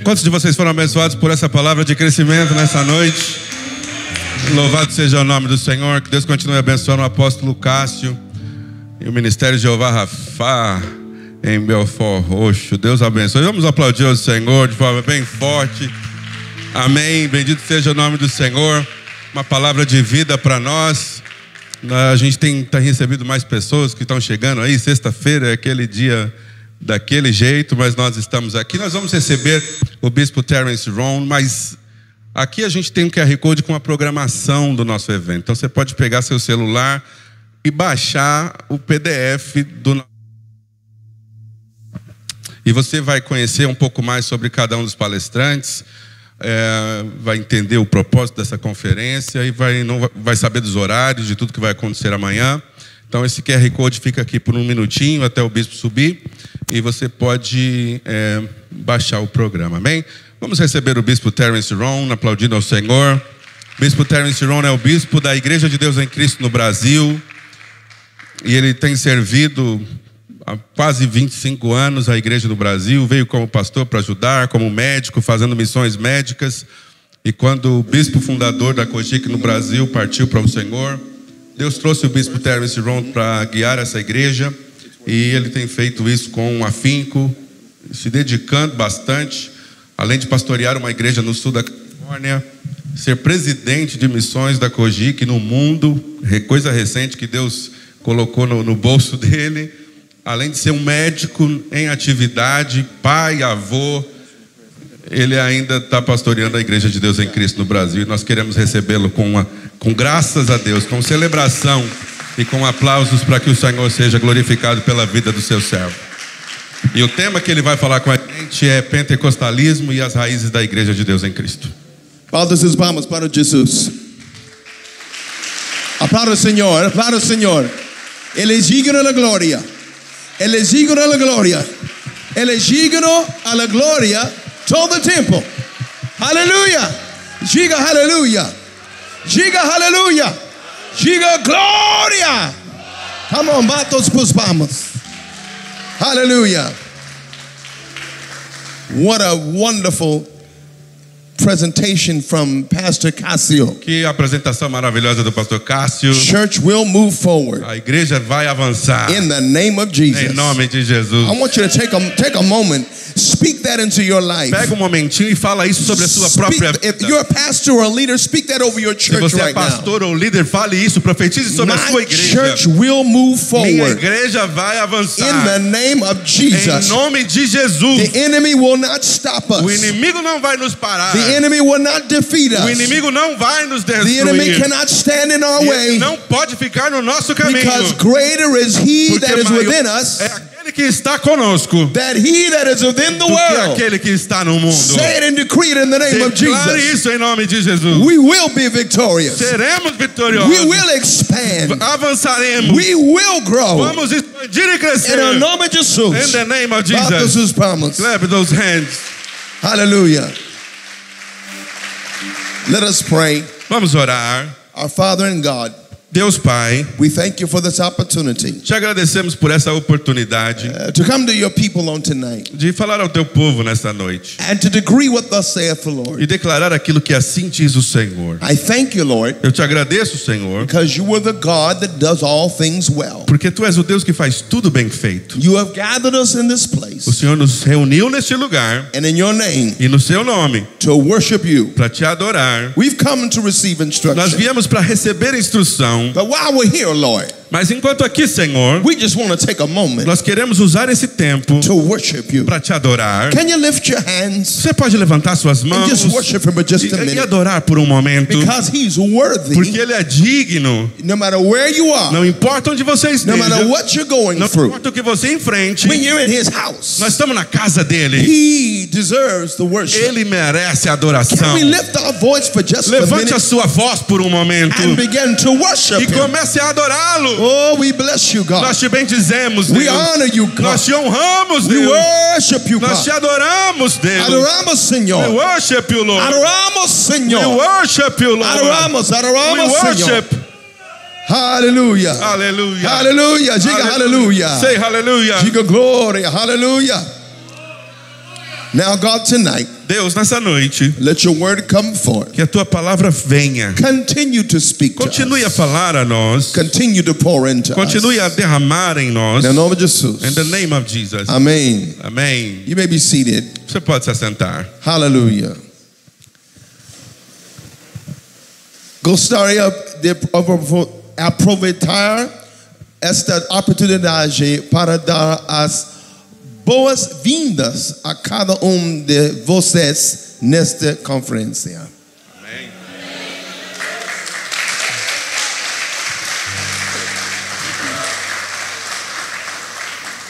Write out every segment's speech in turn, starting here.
Quantos de vocês foram abençoados por essa palavra de crescimento nessa noite? Louvado seja o nome do Senhor. Que Deus continue abençoando o apóstolo Cássio e o ministério de Jeová Rafá em Belfort Roxo. Deus abençoe. Vamos aplaudir o Senhor de forma bem forte. Amém. Bendito seja o nome do Senhor. Uma palavra de vida para nós. A gente tem recebido mais pessoas que estão chegando aí. Sexta-feira é aquele dia daquele jeito, mas nós estamos aqui. Nós vamos receber o bispo Terence Ron, mas aqui a gente tem um QR Code com a programação do nosso evento. Então você pode pegar seu celular e baixar o PDF do... E você vai conhecer um pouco mais sobre cada um dos palestrantes, vai entender o propósito dessa conferência e vai saber dos horários, de tudo que vai acontecer amanhã. Então esse QR Code fica aqui por um minutinho até o bispo subir e você pode baixar o programa, amém? Vamos receber o bispo Terence Ron, aplaudindo ao Senhor. O bispo Terence Ron é o bispo da Igreja de Deus em Cristo no Brasil e ele tem servido há quase 25 anos a Igreja do Brasil. Veio como pastor para ajudar, como médico, fazendo missões médicas. E quando o bispo fundador da COGIC no Brasil partiu para o Senhor, Deus trouxe o bispo Terence Ron para guiar essa igreja. E ele tem feito isso com afinco, se dedicando bastante, além de pastorear uma igreja no sul da Califórnia, ser presidente de missões da COGIC no mundo, coisa recente que Deus colocou no bolso dele. Além de ser um médico em atividade, pai, avô, ele ainda está pastoreando a Igreja de Deus em Cristo no Brasil. E nós queremos recebê-lo com graças a Deus, com celebração e com aplausos para que o Senhor seja glorificado pela vida do seu servo. E o tema que ele vai falar com a gente é pentecostalismo e as raízes da Igreja de Deus em Cristo. Aplauda suas palmas para Jesus. Aplauda o Senhor, aplauda o Senhor. Ele é digno da glória. Ele é digno da glória. Ele é digno da glória todo o tempo. Aleluia. Diga aleluia. Diga aleluia. Diga glória. Come on, bata os palmas. Hallelujah. What a wonderful presentation from Pastor Cássio. Que apresentação maravilhosa do pastor Cássio. Church will move forward. A igreja vai avançar. In the name of Jesus. Em nome de Jesus. I want you to take a moment. Speak that into your life. Pega um momentinho e fala isso sobre a sua própria vida. If you're a pastor or a leader, speak that over your church right now. Se você é pastor ou líder, fale isso, profetize sobre a sua igreja. My church will move forward. Minha igreja vai avançar. In the name of Jesus. Em nome de Jesus. The enemy will not stop us. O inimigo não vai nos parar. The enemy will not defeat us. O inimigo não vai nos destruir. The enemy cannot stand in our way. Ele não pode ficar no nosso caminho. Because greater is he that is within us. Aquele que está conosco. That he that is within the world. Aquele que está no mundo. Say it and decree it in the name of Jesus. Declare isso em nome de Jesus. We will be victorious. Seremos vitoriosos. We will expand. Avançaremos. We will grow. Vamos expandir e crescer. In the name of Jesus. In the name of Jesus. Clap those hands. Hallelujah. Let us pray. Vamos orar. Our Father in God. Deus Pai, we thank you for this opportunity. Te agradecemos por essa oportunidade to come to your people on tonight. De falar ao teu povo nesta noite. And to decree what thus saith the Lord. E declarar aquilo que assim diz o Senhor. I thank you, Lord. Eu te agradeço, Senhor. Because you are the God that does all things well. Porque tu és o Deus que faz tudo bem feito. You have gathered us in this place. O Senhor nos reuniu neste lugar. And in your name. E no seu nome. To worship you. Para te adorar. We've come to receive instruction. Nós viemos para receber instrução. But while we're here, Lord, mas enquanto aqui, Senhor, we just want to take a moment. Nós queremos usar esse tempo to worship you. Para te adorar. Can you lift your hands? Você pode levantar suas mãos and just worship him for just a minute. E adorar por um momento. Because he's worthy. Porque ele é digno. No matter where you are. Não importa onde você esteja. No matter what you're going through. Não importa o que você enfrente. When you're in his house. Nós estamos na casa dele. He deserves the worship. Ele merece a adoração. Can we lift our voice for just a minute? Levante a sua voz por um momento. And begin to worship e comece a adorá-lo. Oh, we bless you, God. Nós te bendizemos, Deus. We honor you, God. Nós te honramos, Deus. We worship you, God. Nós te adoramos, Deus. Adoramos, Senhor. We worship you, Lord. Adoramos, Senhor. We worship you, Lord. Adoramos, We worship. Senhor. Hallelujah. Hallelujah. Hallelujah. Diga hallelujah. Say hallelujah. Diga glória. Hallelujah. Now, God, tonight, Deus, nessa noite, let your word come forth. que a tua palavra venha. Continue to speak to Continue a us. falar a nós. Continue to pour into Continue a us. derramar em nós. Em nome de Jesus. In the name of Jesus. Amém. Amém. You may be seated. Você pode se assentar. Hallelujah. Gostaria de aproveitar esta oportunidade para dar as boas-vindas a cada de vocês nesta conferência. Amém.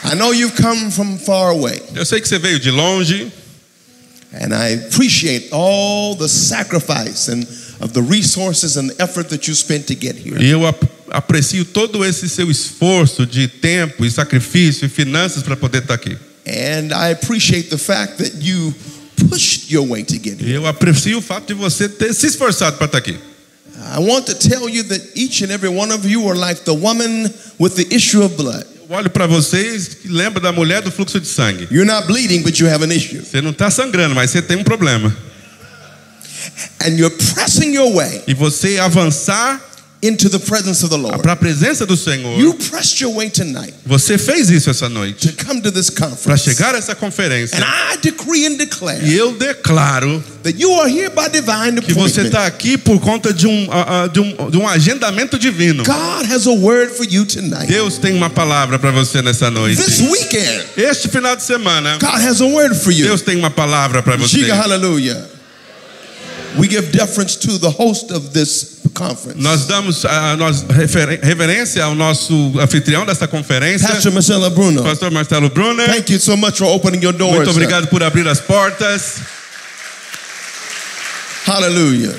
I know you've come from far away, Eu sei que você veio de longe. and I appreciate all the sacrifice and of the resources and effort that you spent to get here. E eu aprecio todo esse seu esforço de tempo e sacrifício e finanças para poder estar aqui. And I appreciate the fact that you pushed your way to get E here. eu aprecio o fato de você ter se esforçado para estar aqui. I want to tell you that each and every one of you are like the woman with the issue of blood. Eu olho para vocês e lembro da mulher do fluxo de sangue. You're not bleeding, but you have an issue. Você não está sangrando, mas você tem um problema. And you're pressing your way E você avançar into the presence of the Lord. para a presença do Senhor. You pressed your way tonight Você fez isso essa noite to come to this para conference. chegar a essa conferência. And I decree and E declare eu declaro that you are here by divine que você appointment. está aqui por conta de um agendamento divino. God has a word for you tonight. Deus tem uma palavra para você nessa noite. This weekend, Este final de semana, God has a word for you. Deus tem uma palavra para você. Diga hallelujah. We give deference to the host of this conference. Nós damos reverência ao nosso anfitrião desta conferência, Pastor Marcelo Bruno. Pastor Marcelo Brunner. Thank you so much for opening your doors. Muito obrigado por abrir as portas. Hallelujah.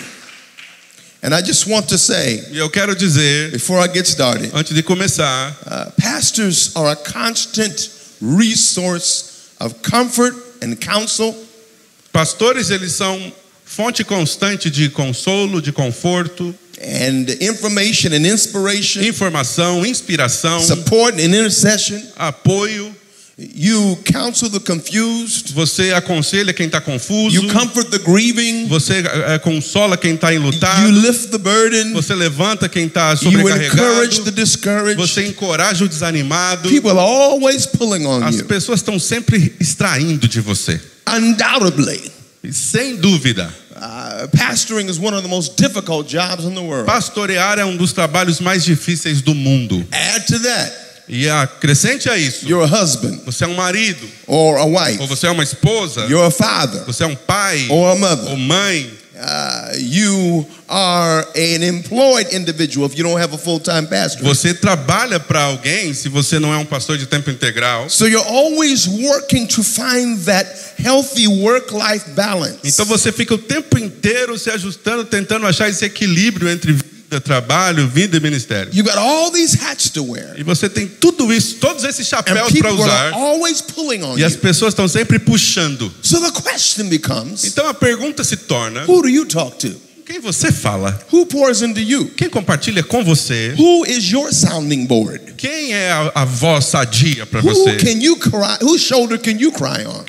And I just want to say, E eu quero dizer, before I get started, antes de começar, pastors are a constant resource of comfort and counsel. pastores eles são fonte constante de consolo, de conforto, And information and inspiration, informação, inspiração, support and intercession. apoio. You counsel the confused. Você aconselha quem está confuso. You comfort the grieving. Você consola quem está enlutado. You lift the burden. Você levanta quem está You encourage sobrecarregado. the discouraged. Você encoraja o desanimado. People are always pulling on As you. pessoas estão sempre extraindo de você. Undoubtedly, E sem dúvida, pastoring is one of the most difficult jobs in the world. pastorear é um dos trabalhos mais difíceis do mundo. Add to that, E acrescente a isso, you're a husband você é um marido, or a wife. ou você é uma esposa, You're a father você é um pai, or a mother. ou mãe. You are an employed individual if you don't have a full-time pastor. Você trabalha para alguém se você não é um pastor de tempo integral. So you're always working to find that healthy work-life balance. Então você fica o tempo inteiro se ajustando, tentando achar esse equilíbrio entre vida, trabalho, vida e ministério. You got all these hats to wear. E você tem tudo isso, todos esses And chapéus para people are usar. always pulling on E as you. pessoas estão sempre puxando. So the question becomes, Então a pergunta se torna: who do you talk to? quem você fala? Who pours into you? Quem compartilha com você? Who is your sounding board? Quem é a voz sadia para Who você? can you cry? Whose shoulder can you cry on?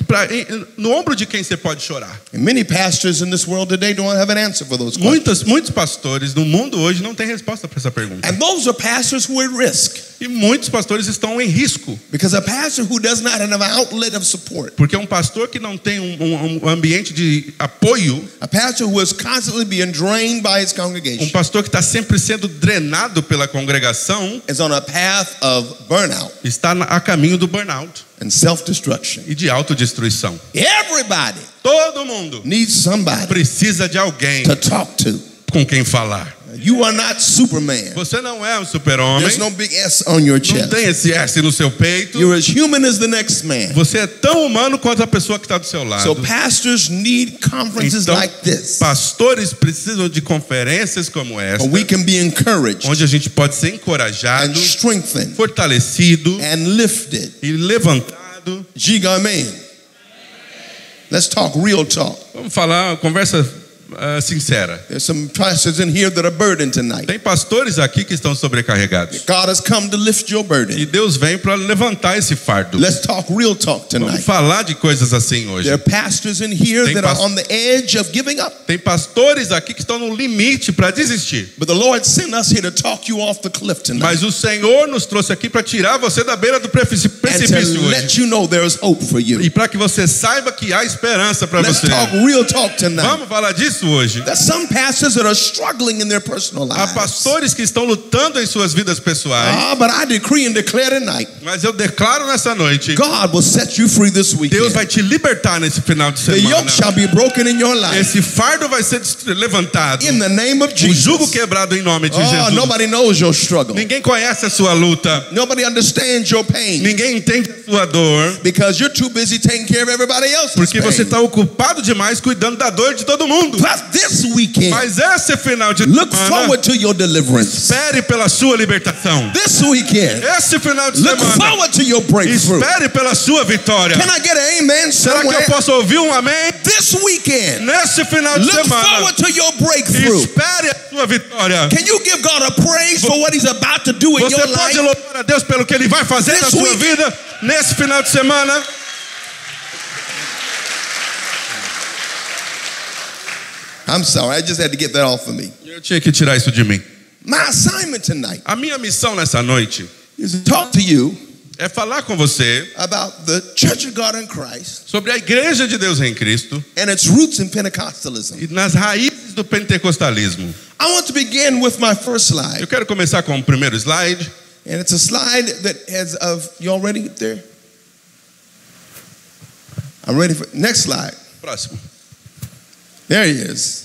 No ombro de quem você pode chorar? And many pastors in this world today don't have an answer for those questions. Muitos pastores no mundo hoje não têm resposta para essa pergunta. And those are pastors who are at risk. E muitos pastores estão em risco. Because a pastor who does not have an outlet of support, Porque um pastor que não tem um ambiente de apoio, a pastor who is constantly being drained by his um congregation, pastor que está sempre sendo drenado pela congregação, is on a path of burnout está a caminho do burnout and self-destruction. e de autodestruição. Everybody Todo mundo needs somebody precisa de alguém to talk to. com quem falar. You are not Superman. Você não é um super-homem, There's no big S on your não chest. tem esse S no seu peito. You're as human as the next man. Você é tão humano quanto a pessoa que está do seu So lado. pastors need conferences Então, like this, pastores precisam de conferências como esta, where we can be encouraged onde a gente pode ser and encorajado, strengthened fortalecido and lifted. e levantado. Diga amém. Let's talk real talk. Vamos falar, conversa sincera. There's some pastors in here that are burdened tonight. Tem pastores aqui que estão sobrecarregados. God has come to lift your E burden. Deus vem para levantar esse fardo. Let's talk real talk Vamos tonight. falar de coisas assim hoje. There are pastors in here Tem that are on the edge of giving up. Tem pastores aqui que estão no limite para desistir. But the Lord sent us here to talk you off the cliff tonight. Mas o Senhor nos trouxe aqui para tirar você da beira do And precipício to hoje. let you know there is hope for you. E para que você saiba que há esperança para Let's você. talk real talk tonight. Vamos falar disso hoje. There's some pastors that are struggling in their personal Há lives. pastores que estão lutando em suas vidas pessoais. But I decree and declare tonight, Mas eu declaro nessa noite, God will set you free this Deus weekend. vai te libertar nesse final de The yoke semana. shall be broken in your life. Esse fardo vai ser levantado. In the name of O jugo Jesus. quebrado em nome de Oh, Jesus. nobody knows your struggle. Ninguém conhece a sua luta. Nobody understands your pain. Ninguém entende a sua dor. Because you're too busy taking care of everybody else's Porque você pain. está ocupado demais cuidando da dor de todo mundo. But this weekend, Mas esse final de look semana, forward to your deliverance. espere pela sua libertação. This weekend, Esse final de look semana, forward to your breakthrough. espere pela sua vitória. Can I get an amen Será que somewhere? eu posso ouvir um amém? This weekend, Nesse final de look semana, forward to your breakthrough. espere a sua vitória. Can you give God a praise for what He's about to do in Você your pode life? louvar a Deus pelo que Ele vai fazer na This sua week. vida nesse final de semana. I'm sorry, I just had to get that off of me. Eu tinha que tirar isso de mim. My assignment tonight A minha missão nessa noite is to talk to you é falar com você about the Church of God in Christ sobre a Igreja de Deus em Cristo and its roots in Pentecostalism. e nas raízes do pentecostalismo. I want to begin with my first slide. Eu quero começar com o primeiro slide. And it's a slide that has you all ready up there? I'm ready for next slide. Próximo. There he is.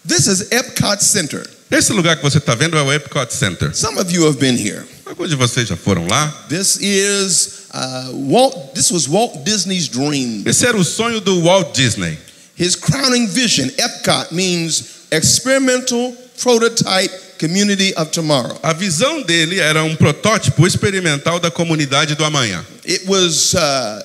This is Epcot Center. Esse lugar que você está vendo é o Epcot Center. Some of you have been here. Alguns de vocês já foram lá. This is This was Walt Disney's dream. Esse era o sonho do Walt Disney. His crowning vision, Epcot, means experimental prototype community of tomorrow. A visão dele era um protótipo experimental da comunidade do amanhã. It was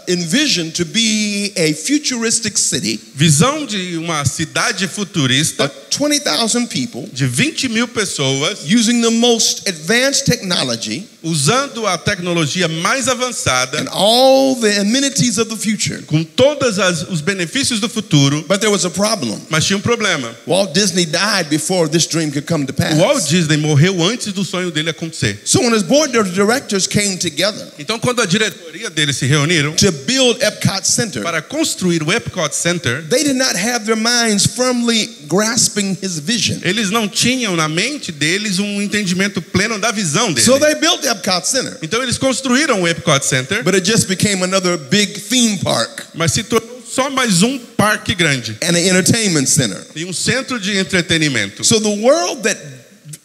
envisioned to be a futuristic city Visão de uma cidade futurista of 20,000 people de 20 mil pessoas using the most advanced technology usando a tecnologia mais avançada and all the amenities of the future. com todos os benefícios do futuro, But there was a problem. mas tinha um problema. Walt Disney died before this dream could come to pass. O Walt Disney morreu antes do sonho dele acontecer. So when his board of directors came together Então, quando a diretoria dele se reuniram to build Epcot Center, para construir o Epcot Center, they did not have their minds firmly grasping his vision. eles não tinham na mente deles um entendimento pleno da visão dele. So they built the Epcot Center, Então eles construíram o Epcot Center, but it just became another big theme park mas se tornou só mais um parque grande and an entertainment center. e um centro de entretenimento. So the world that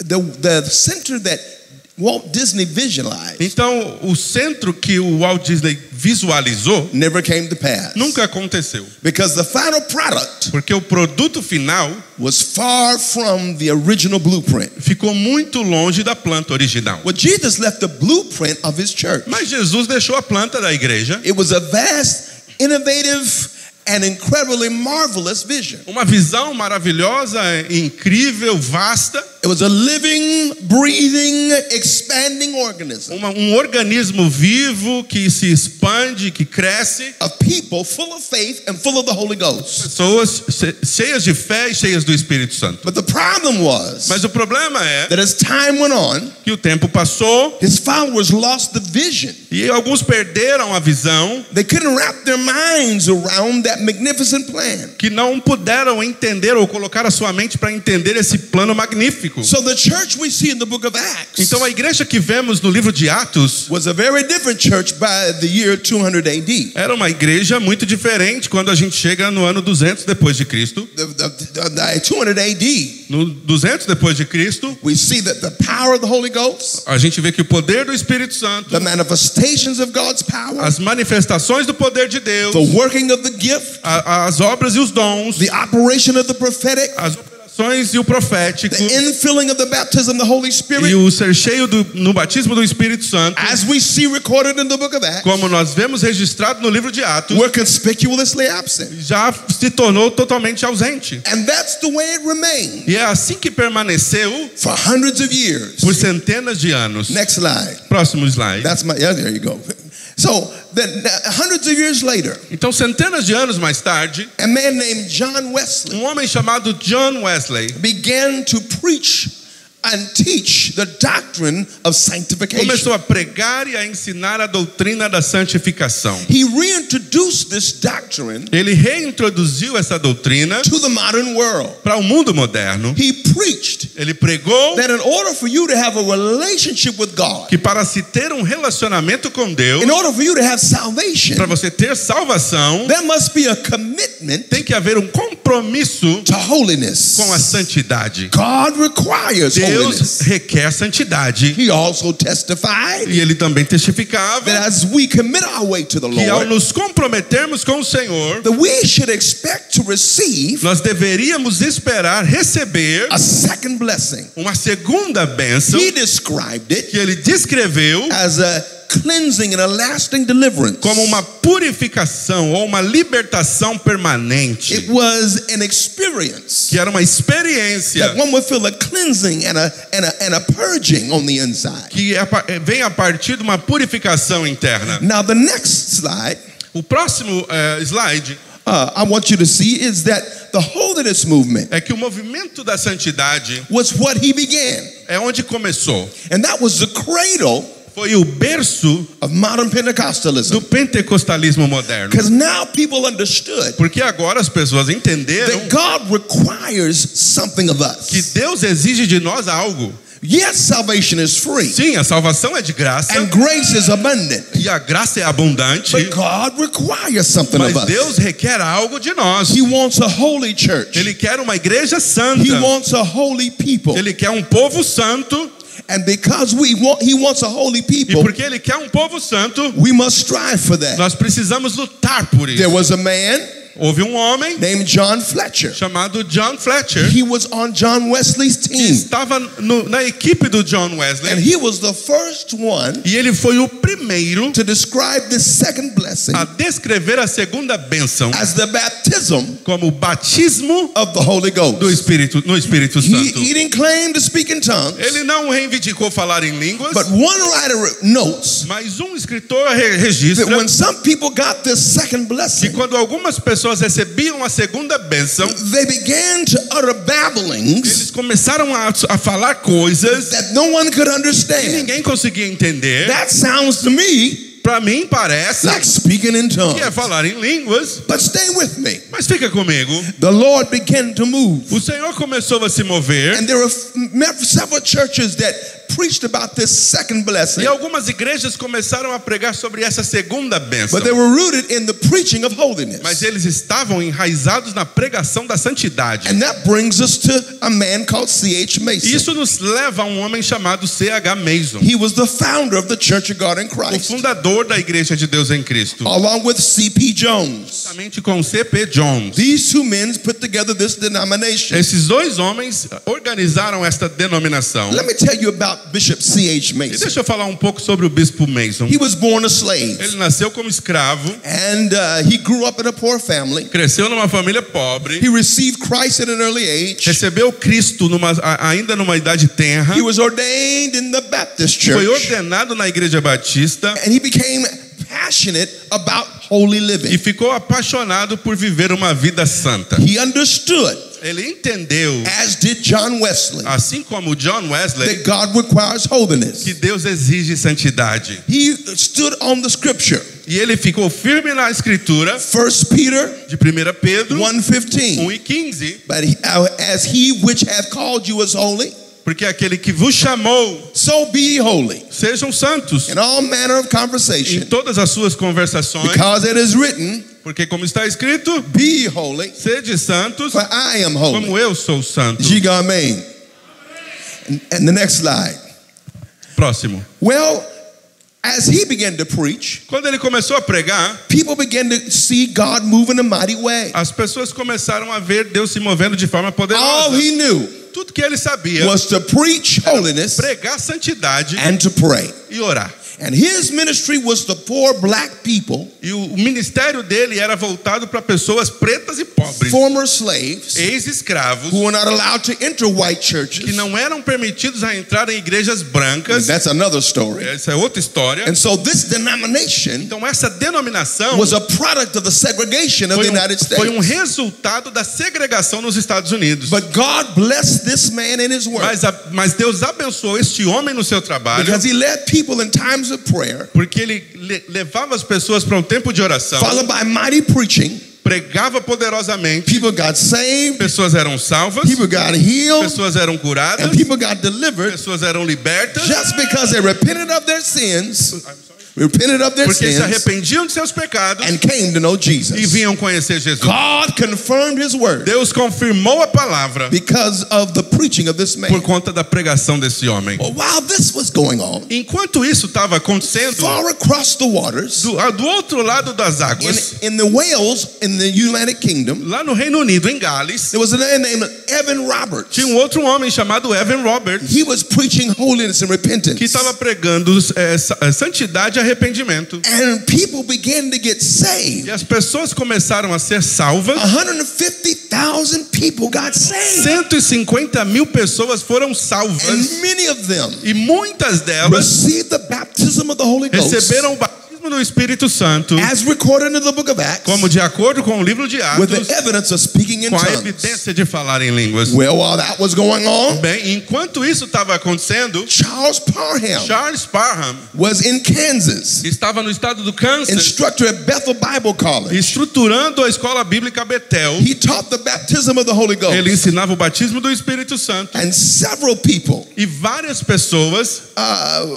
the center that Walt Disney visualized Então o centro que o Walt Disney visualizou never came to pass nunca aconteceu, because the final product porque o produto final was far from the original blueprint. ficou muito longe da planta original. Well, Jesus left the blueprint of his church. Mas Jesus deixou a planta da igreja, It was a vast, innovative, and incredibly marvelous vision. uma visão maravilhosa, incrível, vasta, It was a living, breathing, expanding organism um organismo vivo que se expande, que cresce, of people full of faith and full of the Holy Ghost. pessoas cheias de fé e cheias do Espírito Santo. But the problem was Mas o problema é that as time went on, que o tempo passou his followers lost the vision. e alguns perderam a visão, They couldn't wrap their minds around that magnificent plan. que não puderam entender ou colocar a sua mente para entender esse plano magnífico. So the church we see in the book of Acts Então a igreja que vemos no livro de Atos was a very different church by the year 200 AD. era uma igreja muito diferente quando a gente chega no ano 200 depois de Cristo. The 200 AD, No 200 depois de Cristo, we see that the power of the Holy Ghost, a gente vê que o poder do Espírito Santo, the manifestations of God's power, as manifestações do poder de Deus, the working of the gift, as obras e os dons, the operation of the prophetic, as operações e o profético the infilling of the baptism of the Holy e Spirit, o ser cheio no batismo do Espírito Santo, as we see recorded in the book of Acts, como nós vemos registrado no livro de Atos, were conspicuously absent. já se tornou totalmente ausente. And that's the way it remained E é assim que permaneceu for hundreds of years. por centenas de anos. Next slide. Próximo slide. Yeah, there you go. So then, hundreds of years later, Então, centenas de anos mais tarde, a man named John Wesley homem chamado John Wesley began to preach and teach the doctrine of sanctification. começou a pregar e a ensinar a doutrina da santificação. He reintroduced this doctrine Ele reintroduziu essa doutrina to the modern world. para o mundo moderno. He preached Ele pregou that in order for you to have a relationship with God, que para se ter um relacionamento com Deus, in order for you to have salvation, para você ter salvação, there must be a commitment tem que haver um compromisso to holiness. com a santidade. God requires Deus holiness. requer santidade. He also testified E ele também testificava that as we commit our way to the que ao Lord, nos comprometermos com o Senhor, that we should expect to receive nós deveríamos esperar receber a second blessing. uma segunda bênção He described it que ele descreveu as a cleansing and a lasting deliverance. como uma purificação ou uma libertação permanente, It was an experience que era uma experiência that one would feel a cleansing and a purging on the inside. que vem a partir de uma purificação interna. Now the next slide O próximo slide I want you to see is that the holiness movement é que o movimento da santidade was what he began. é onde começou. And that was the cradle Foi o berço of modern Pentecostalism. do pentecostalismo moderno. Because now people understood Porque agora as pessoas entenderam that God requires something of que us. Deus exige de nós algo. Yes, salvation is free Sim, a salvação é de graça and grace is abundant. e a graça é abundante, But God requires something mas of us. Deus requer algo de nós. He wants a holy church. Ele quer uma igreja santa. He wants a holy people. Ele quer um povo santo. And because he wants a holy E people, porque ele quer um povo santo, we must strive for that. nós precisamos lutar por isso. There was a man Houve um homem named John Fletcher. chamado John Fletcher He was on John Wesley's que team. estava na equipe do John And Wesley he was the first one e ele foi o primeiro to describe this second blessing a descrever a segunda bênção as the baptism como o batismo of the Holy Ghost. no Espírito Santo. He didn't claim to speak in tongues, Ele não reivindicou falar em línguas, but one writer notes mas um escritor that registra when some people got this second que blessing, quando algumas pessoas recebiam a segunda bênção, they began to utter babblings eles começaram a falar coisas that no one could que understand. ninguém conseguia entender. That sounds to me Para mim parece like speaking in que é tongues. falar em línguas, But stay with me. mas fica comigo. The Lord began to move. O Senhor começou a se mover And there were several churches that preached about this second blessing, e algumas igrejas começaram a pregar sobre essa segunda bênção. but they were rooted in the preaching of holiness. Mas eles estavam enraizados na pregação da santidade. And that brings us to a man called C.H. Mason. Isso nos leva a um homem chamado C.H. Mason, He was the founder of the Church of God in o Christ, fundador da Igreja de Deus em Cristo, along with C.P. Jones. juntamente com C.P. Jones. These two men put together this denomination. Esses dois homens organizaram esta denominação. Let me tell you about Bishop C.H. E Mason. deixa eu falar um pouco sobre o bispo Mason. He was born a slave, Ele nasceu como escravo, and he grew up in a poor family. cresceu numa família pobre, He received Christ at an early age. recebeu Cristo ainda numa idade tenra, He was ordained in the Baptist foi church, ordenado na Igreja Batista and he became passionate about holy e living. ficou apaixonado por viver uma vida santa. He understood, Ele entendeu, as did John Wesley, assim como John Wesley, that God requires holiness. que Deus exige santidade. He stood on the scripture. E ele ficou firme na escritura 1 Peter de 1 Pedro 1:15. 1:15, But as he which hath called you is holy, porque aquele que vos chamou, so be ye holy sejam santos in all manner of em conversation. todas as suas conversações, Because it is written, porque como está escrito, be ye holy, sede santos, for I am holy. como eu sou santo. Diga amém. And the next slide. Próximo. Well, as he began to preach, Quando ele começou a pregar, people began to see God move in a mighty way. as pessoas começaram a ver Deus se movendo de forma All poderosa. he knew Tudo que ele sabia was to preach holiness pregar santidade and to pray. e orar. And his ministry was to poor black people, E o ministério dele era voltado para pessoas pretas e pobres, former slaves, ex-escravos, who were not allowed to enter white churches. que não eram permitidos a entrar em igrejas brancas. That's another story. Essa é outra história. And so this denomination Então essa denominação was a product of the segregation of the United foi um States. resultado da segregação nos Estados Unidos. But God blessed this man in his work Mas Deus abençoou este homem no seu trabalho, because he led people in times of prayer, porque ele levava as pessoas para um tempo de oração, followed by mighty preaching. pregava poderosamente, People got saved, pessoas eram salvas, people got healed, pessoas eram curadas, and people got delivered pessoas eram libertas, just because they repented of their sins, porque se arrependiam de seus pecados and came to know e Jesus. vinham conhecer Jesus. God confirmed his word Deus confirmou a palavra because of the preaching of this man. por conta da pregação desse homem. Well, while this was going on, Enquanto isso estava acontecendo, far across the waters, do outro lado das águas, in the Wales, in the United Kingdom, lá no Reino Unido, em Gales, there was a man named Evan Roberts. tinha um outro homem chamado Evan Roberts, He was preaching holiness and repentance. que estava pregando santidade e arrependimento. And people began to get saved. E as pessoas começaram a ser salvas. 150,000 people got saved. 150.000 pessoas foram salvas. And many of them E muitas delas received the baptism of the Holy Ghost, receberam o batismo do Espírito Santo, as recorded in the book of Acts, como de acordo com o livro de with Atos, the evidence of speaking in com a tongues. evidência de falar em línguas. Well, while that was going on, Bem, enquanto isso estava acontecendo, Charles Parham Charles Parham was in Kansas, estava no estado do Kansas, instructor at Bethel Bible College. estruturando a escola bíblica Betel. He taught the baptism of the Holy Ghost. Ele ensinava o batismo do Espírito Santo. And several people E várias pessoas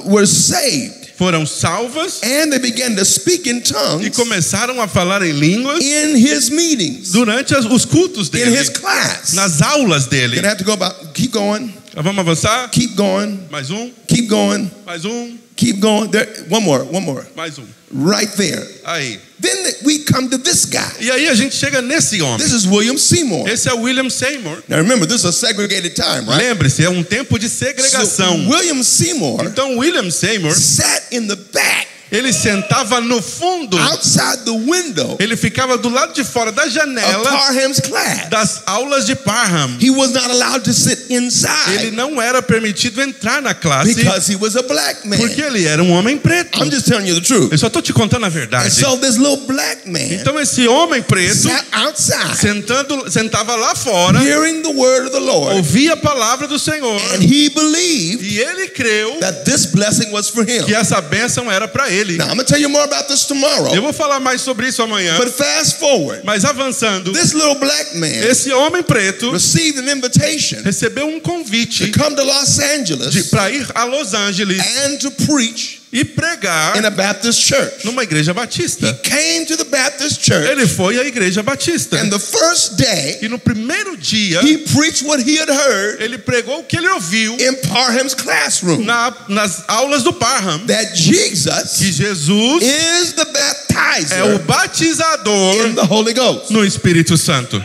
were saved. foram salvas And they began to speak in e tongues começaram a falar em línguas in his meetings, durante os cultos in dele, his class. nas aulas dele. You're gonna have to go about, keep going, Vamos avançar? keep going, Mais um, keep going, mais um, keep going. There, one more. mais um. Right there. Aí. Then we come to this guy. E aí a gente chega nesse homem. This is William Seymour. Esse é o William Seymour. Now remember, this is a segregated time, right? Lembre-se, é um tempo de segregação. So William Seymour Então William Seymour, sat in the back, ele sentava no fundo, outside the window ele ficava do lado de fora da of janela Parham's class. das aulas de Parham. He was not allowed to sit Ele inside não era permitido entrar na classe because he was a black man. porque ele era um homem preto. I'm just telling you the truth. Eu só estou te contando a And verdade. so this little black man Então esse homem preto sat outside, sentava lá fora, hearing the word of the Lord, ouvia a palavra do Senhor and he believed e ele creu that this blessing was for him. que essa bênção era para ele. Now I'm going to tell you more about this tomorrow. Eu vou falar mais sobre isso amanhã, But fast forward, mas avançando, this little black man esse homem preto received an invitation recebeu um to convite come to Los Angeles para ir a Los Angeles and to preach e pregar in a Baptist church. numa igreja He batista. came to the Baptist church, Ele foi à igreja batista and the first day e no primeiro dia he preached what he had heard ele pregou o que ele ouviu in Parham's classroom, nas aulas do Parham, that Jesus que Jesus is the é o baptizer batizador in the Holy Ghost. no Espírito Santo.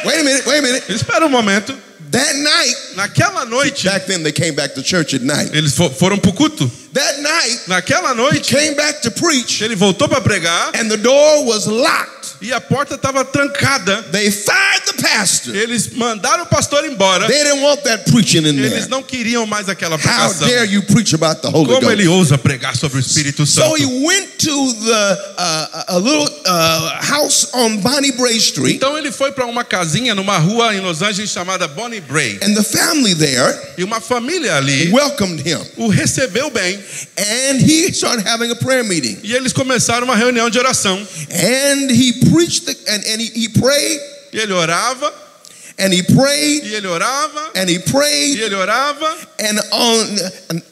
Wait a minute. Espera um momento. That night, Naquela noite, back then they came back to church at night. eles foram para o culto. That night, Naquela he noite, came back to preach, ele voltou para pregar and the door was locked. e a porta estava trancada. They fired the pastor. Eles mandaram o pastor embora. They didn't want that preaching in there. Eles não queriam mais aquela How pregação. dare you preach about the Holy Como Ghost? ele ousa pregar sobre o Espírito So Santo? he went to a little house on Bonnie Bray Street, Então ele foi para uma casinha numa rua em Los Angeles chamada Bonnie Bray. and the family there E uma família ali welcomed him. o recebeu bem. And he started having a prayer meeting. E eles começaram uma reunião de oração. And he preached, and he prayed, E ele orava, and he prayed, e ele orava, and he e prayed. ele orava. And on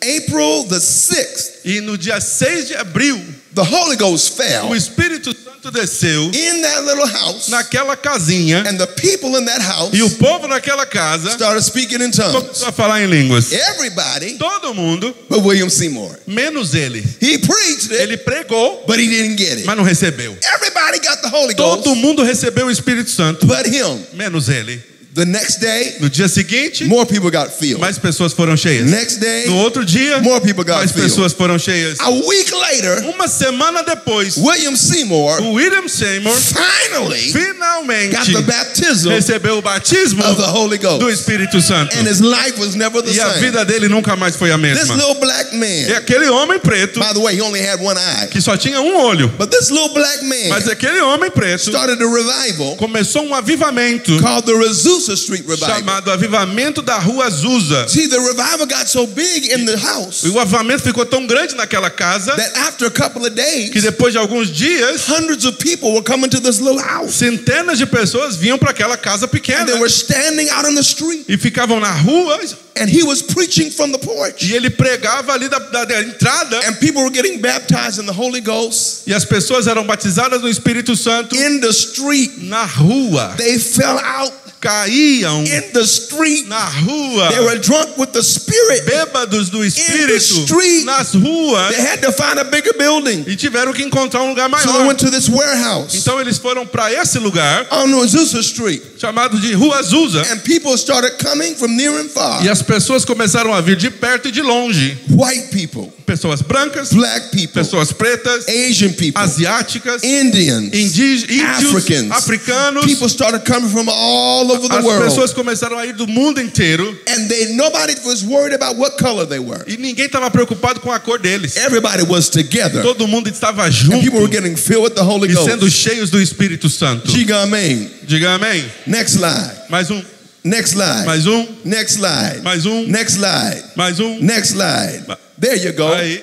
April the 6th, E no dia 6 de abril, the Holy Ghost o fell. Espírito Santo desceu in that little house, naquela casinha and the people in that house e o povo naquela casa started speaking in tongues. começou a falar em línguas. Everybody Todo mundo, but William Seymour. menos ele. He preached it, Ele pregou, but he didn't get it. mas não recebeu. Everybody got the Holy Ghost, Todo mundo recebeu o Espírito Santo, but him. menos ele. The next day, No dia seguinte, more people got filled. mais pessoas foram cheias. Next day, No outro dia, more people got mais filled. pessoas foram cheias. A week later, Uma semana depois, William Seymour o William Seymour finally got finalmente the baptism recebeu o batismo of the Holy do Ghost. Espírito Santo. And his life was never the E a same. vida dele nunca mais foi a This mesma. little black E man, aquele homem preto, by the way, he only had one eye. que só tinha um olho, But this little black mas man aquele homem preto started a revival começou um avivamento called the Azusa Street Revival. chamado Avivamento da Rua Azusa. See, the revival got so big in the house E o avivamento ficou tão grande naquela casa that after a couple of que days, depois de alguns dias, hundreds of people were coming to this little house. centenas de pessoas vinham para aquela casa And pequena they were standing out on the street. e ficavam na rua And he was preaching from the porch. e ele pregava ali da entrada And people were getting baptized in the Holy Ghost e as pessoas eram batizadas no Espírito Santo in the street. na rua, They fell out caíam in the street. na rua, They were drunk with the Spirit. bêbados do Espírito street. nas ruas They had to find a bigger building. e tiveram que encontrar um lugar So they maior. went to this warehouse Então eles foram para esse lugar on Azusa Street. chamado de Rua Azusa And people started coming from near and far. e as pessoas começaram a vir de perto e de longe. White people, Pessoas brancas, black people, pessoas pretas, Asian people, asiáticas, Indians, índios, Africans. africanos. People started coming from all over the As world. pessoas começaram a ir do mundo inteiro And nobody was worried about what color they were. e ninguém estava preocupado com a cor deles. Everybody was together. Todo mundo estava And people were junto getting filled with the Holy e sendo Ghost. cheios do Espírito Santo. Diga amém. Diga amém. Next slide. Mais um, Next slide. mais um, Next slide. mais um, Next slide. mais um. Next slide. There you go. Aí.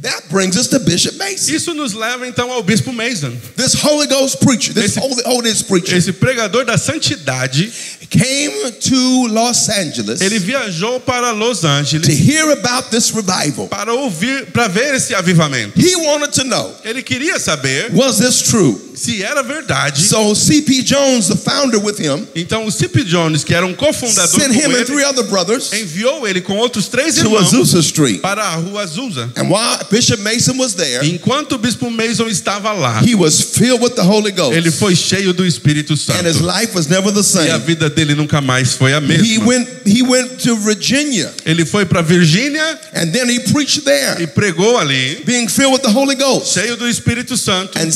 That brings us to Bishop Mason. Isso nos leva então ao Bispo Mason. This Holy Ghost preacher, this Holy preacher, Esse pregador da santidade, came to Los Angeles ele viajou para Los to Angeles hear about this revival. para ouvir, para ver esse avivamento. He wanted to know, Ele queria saber was this true? se era verdade. So C.P. Jones, the founder with him, Então o C.P. Jones, que era um cofundador sent com him and ele, 3 other brothers enviou ele com outros 3 to irmãos Azusa Street. para a Rua Azusa. And while Bishop Mason was there, Enquanto o Bispo Mason estava lá, he was filled with the Holy Ghost. ele foi cheio do Espírito And his Santo. life was never the E a same. vida dele nunca mais foi a mesma. He went to Virginia Ele foi para Virgínia and then he preached there, e pregou ali, being filled with the Holy Ghost. cheio do Espírito Santo. And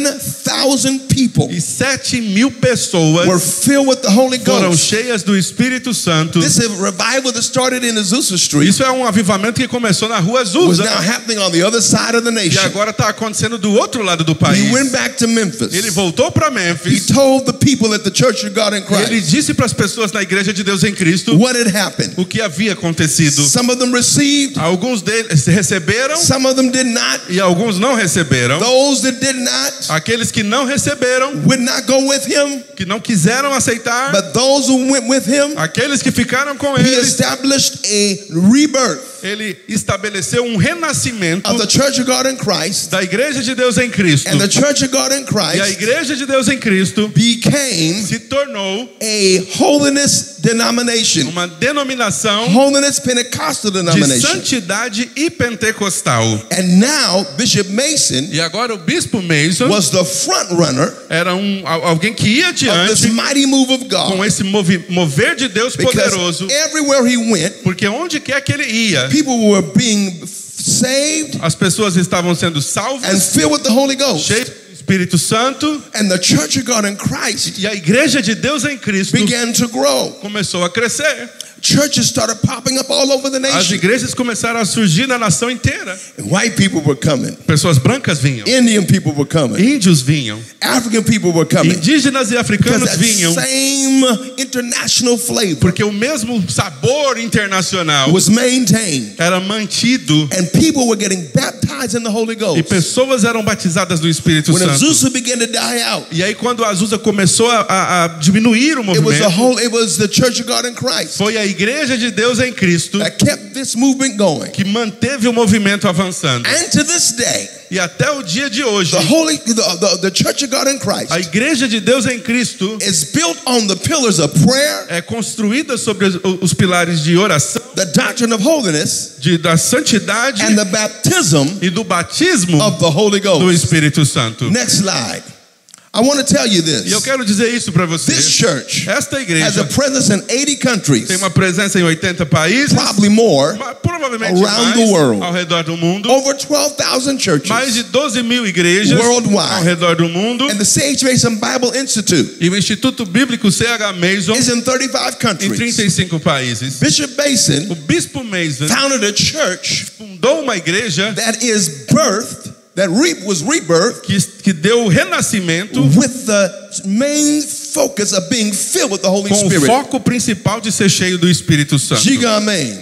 7,000 people E 7.000 pessoas were filled with the Holy foram Ghost. cheias do Espírito Santo. This revival that started in Azusa Street Isso é um avivamento que começou na Rua was Azusa now happening on the other side of the e nation. agora está acontecendo do outro lado do país. He went back to Ele Memphis. voltou para He Memphis. told the people at the Church of God in Ele Christ disse para as pessoas na Igreja de Deus em Cristo what had happened. o que havia acontecido. Some of them received, Alguns deles receberam some of them did not. e alguns não receberam. Those that did not Aqueles que não receberam, would not go with him, que não quiseram aceitar, but those who went with him, aqueles que ficaram com he ele, established a rebirth ele estabeleceu um renascimento of the Church of God in Christ, da Igreja de Deus em Cristo. and the Church of God in E a Christ Igreja de Deus em Cristo became se tornou a holiness denomination, uma denominação holiness Pentecostal de denomination. santidade e pentecostal. And now Bishop Mason E agora o Bispo Mason was the front runner era alguém que ia of this adiante mighty move of com God, esse mover de Deus poderoso, because everywhere he went, porque onde quer que ele ia, people were being saved as pessoas estavam sendo and salvas, filled with the Holy Ghost. cheias do Espírito Santo, And the Church of God in Christ e a Igreja de Deus em Cristo began to grow. começou a crescer. Churches started popping up all over the As nation. igrejas começaram a surgir na nação inteira. And white people were coming. Pessoas brancas vinham, Indian people were coming. índios vinham, African people were coming. indígenas e Because africanos that vinham, same international flavor porque o mesmo sabor internacional was maintained. era mantido And people were getting baptized in the Holy e Ghost. pessoas eram batizadas do Espírito When Santo. Azusa began to die out, E aí quando a Azusa começou a diminuir o it was movimento, the Church of God in Christ foi a igreja de Deus em Cristo that kept this movement going. que manteve o movimento avançando. And to this day, E até o dia de hoje, the Church of God in Christ a igreja de Deus em Cristo is built on the pillars of prayer, é construída sobre os pilares de oração, the doctrine of holiness, da santidade and the baptism e do batismo of the Holy do Ghost. Espírito Santo. Next slide. I want to tell you E eu this. quero dizer isso para você. This church Esta has igreja a presence in 80 countries, tem uma presença em 80 países, probably more, provavelmente around mais the world. ao redor do mundo, over 12,000 churches, mais de 12 mil igrejas Worldwide. ao redor do mundo. and the Sage Mason Bible Institute E o Instituto Bíblico C.H. Mason is in 35 em countries. 35 países. Bishop Mason O Bispo Mason founded a church fundou uma igreja that is birthed, was rebirthed que deu o renascimento with the main focus of being filled with the Holy com o Spirit. foco principal de ser cheio do Espírito Santo. Diga amém.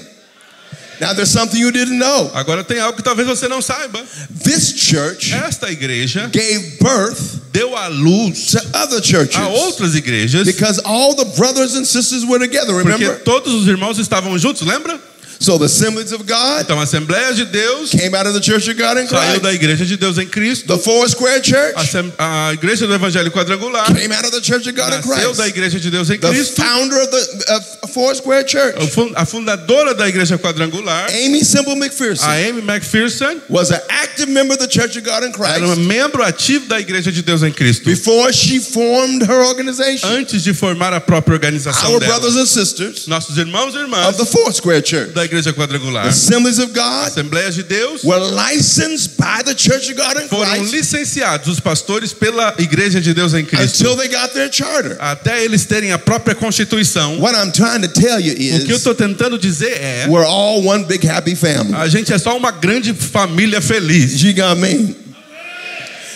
Now there's something you didn't know. Agora tem algo que talvez você não saiba. This church Esta igreja gave birth deu a luz to other churches a outras igrejas because all the brothers and sisters were together, porque remember? todos os irmãos estavam juntos, lembra? So the Assemblies of God Então a Assembleia de Deus came out of the Church of God in saiu Christ. da Igreja de Deus em Cristo. The Four Square Church A Igreja do Evangelho Quadrangular came out of the Church of God in nasceu da Christ. Igreja de Deus em The Cristo. founder of the Four Square Church, A fundadora da Igreja Quadrangular, Amy Semple a McPherson, Amy McPherson, was an active member of the Church of God in era um Christ membro ativo da Igreja de Deus em Cristo. before she formed her organization. Antes de formar a própria organização Our dela. brothers and sisters Nossos irmãos e of irmãs the Four Square Church, da Igreja Quadrangular, Assemblies of God, Assembleias de Deus, were licensed by the Church of God in foram Christ licenciados os pastores pela Igreja de Deus em Cristo, until they got their charter. até eles terem a própria constituição. What I'm trying to tell you O que eu is estou tentando dizer é, we're all one big happy family. a gente é só uma grande família feliz. Diga amém.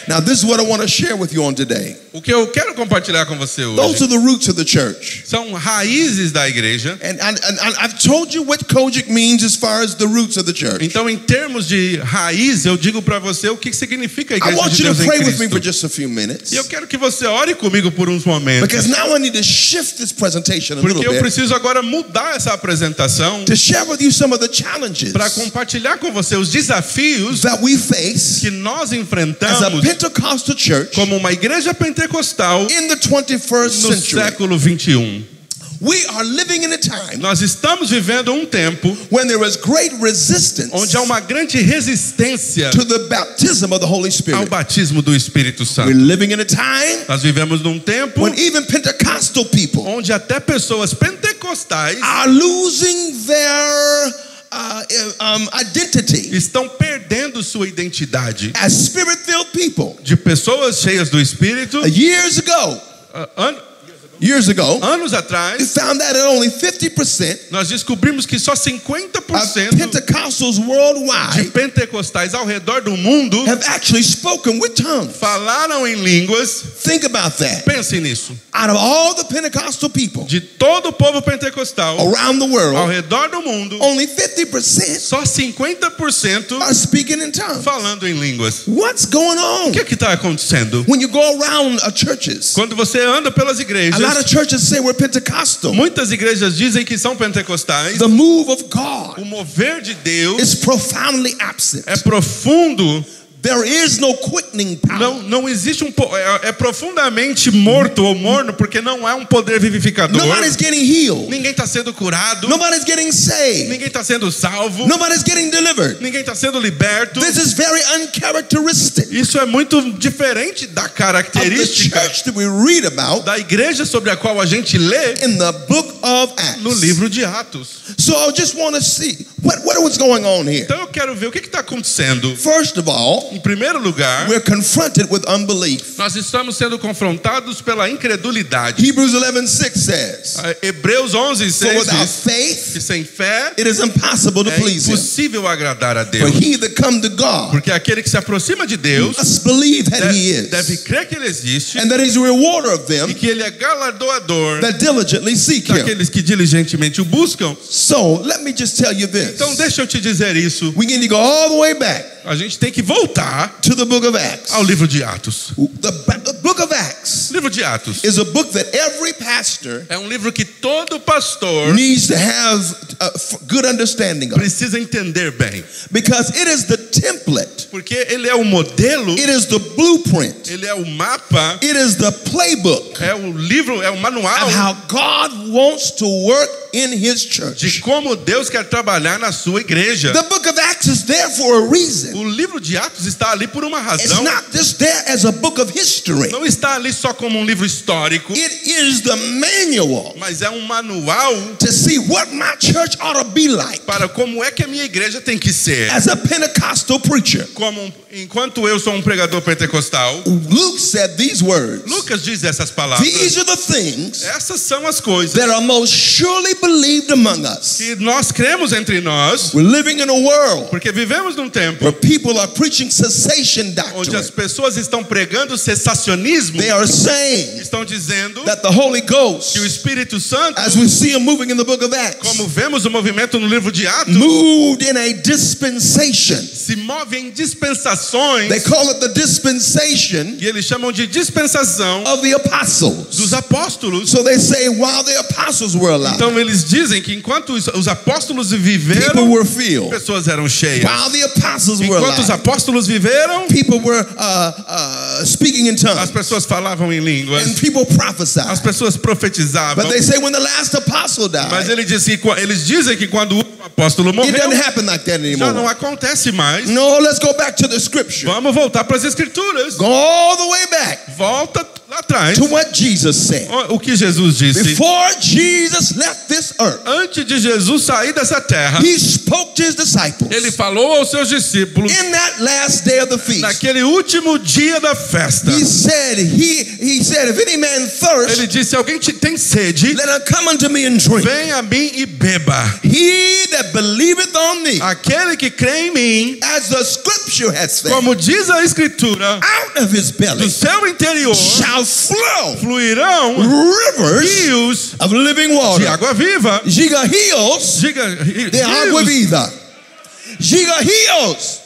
Now this is what I want to share with you on today. O que eu quero compartilhar com você Those hoje are the roots of the church. são raízes da igreja. And I've told you what Kojic means as far as the roots of the church. Então, em termos de raiz, eu digo para você o que significa a I igreja want de you to Deus em pray with me for Cristo. just a few minutes. E eu quero que você ore comigo por uns momentos, Because now I need to shift this presentation a little porque eu bit preciso agora mudar essa apresentação to share with you some of the challenges para compartilhar com você os desafios that we face que nós as a enfrentamos Pentecostal church como uma igreja pentecostal in the 21st no century. século 21. We are living in a time Nós estamos vivendo um tempo when there is great resistance onde há uma grande resistência to the baptism of the Holy ao Spirit. batismo do Espírito We're Santo. living in a time Nós vivemos num tempo when even Pentecostal people onde até pessoas pentecostais are losing their identity estão perdendo sua identidade as spirit-filled people. de pessoas cheias do Espírito. Years ago, Anos we atrás, found that only 50% nós descobrimos que só of 50% Pentecostals de worldwide pentecostais ao redor do mundo have actually spoken with tongues. falaram em línguas. Think about that. Pense nisso. Out of all the Pentecostal people De todo o povo pentecostal around the ao world, redor do mundo, only 50% só 50% are speaking in tongues. falando em línguas. What's going on? O que está acontecendo? When you go around churches, Quando você anda pelas a igrejas, lot of churches say we're Pentecostal. muitas igrejas dizem que são pentecostais. The move of God O mover de Deus is profoundly absent. é profundo. There is no quickening power. Não existe é profundamente morto ou morno, porque não é um poder vivificador. Nobody's getting healed. Ninguém está sendo curado. Nobody's getting saved. Ninguém está sendo salvo. Nobody's getting delivered. Ninguém está sendo liberto. This is very uncharacteristic Isso é muito diferente da of the característica church that we read about da igreja sobre a qual a gente lê in the book of no Acts. livro de Atos. So I just want to see what was going on here. Então eu quero ver o que está acontecendo. First of all, Em primeiro lugar, we're confronted with unbelief. nós estamos sendo confrontados pela incredulidade. Hebrews 11:6 says, Hebreus 11:6 "For without diz faith que sem fé it is impossible to é please him. impossível agradar a For Deus. he that come to God Porque aquele que se aproxima de Deus must believe that he deve is, crer que Ele existe and that he's a rewarder of e them que Ele é galardoador that diligently seek him." daqueles que diligentemente o buscam. So let me just tell you this. Então deixa eu te dizer isso. We need to go all the way back A gente tem que voltar to the book of Acts. ao livro de Atos. The book of Acts Livro de Atos is a book that every pastor É um livro que todo pastor needs to have a good understanding of. precisa entender bem. Because it is the template, Porque ele é o modelo, it is the blueprint, ele é o mapa, it is the playbook é o livro, é o manual of how God wants to work in His de church. como Deus quer trabalhar na sua igreja. The book of Acts is there for a reason. O livro de Atos está ali por uma It's razão. not just there as a book of history. Não está ali só como um livro histórico, It is the manual mas é um manual to see what my church ought to be like. para como é que a minha igreja tem que ser. As a Pentecostal preacher, Enquanto eu sou um pregador pentecostal, Luke said these words. Lucas diz essas palavras. These are the things Essas são as coisas that are most surely believed among us. que nós cremos entre nós, We're living in a world porque vivemos num tempo where people are preaching cessation onde doctrine. as pessoas estão pregando cessacionismo, They are saying estão dizendo that the Holy Ghost, que o Espírito Santo, as we see him moving in the book of Acts, como vemos o movimento no livro de Atos, moved in a dispensation. se move em dispensações, They call it the dispensation e eles chamam de dispensação of the apostles. dos apóstolos. So they say while the apostles were alive, Então eles dizem que enquanto os apóstolos people viveram, were filled. pessoas eram cheias. While the apostles were Enquanto os alive, apóstolos viveram, people were speaking in as tongues pessoas falavam em línguas, and people as prophesied. pessoas profetizavam. But they say when the last apostle Mas died, eles dizem que quando o último apóstolo it morreu, doesn't happen like that já não anymore. acontece mais. No, let's go back to the scripture. Vamos voltar para as escrituras. Go all the way back Volta lá atrás. to what Jesus said. O que Jesus disse. Before Jesus left this earth, Antes de Jesus sair dessa terra, he spoke to his disciples ele falou aos seus discípulos in that last day of the feast. naquele último dia da festa. He said, if any man thirst, Ele disse: alguém tem sede, let him come unto me and drink. venha a mim e beba. He that believeth on me, Aquele que crê em mim, as the scripture has said, como diz a escritura, out of his belly do seu interior shall flow fluirão rivers rios of living de water. água viva. Diga rios Diga, de água rios vida. Diga rios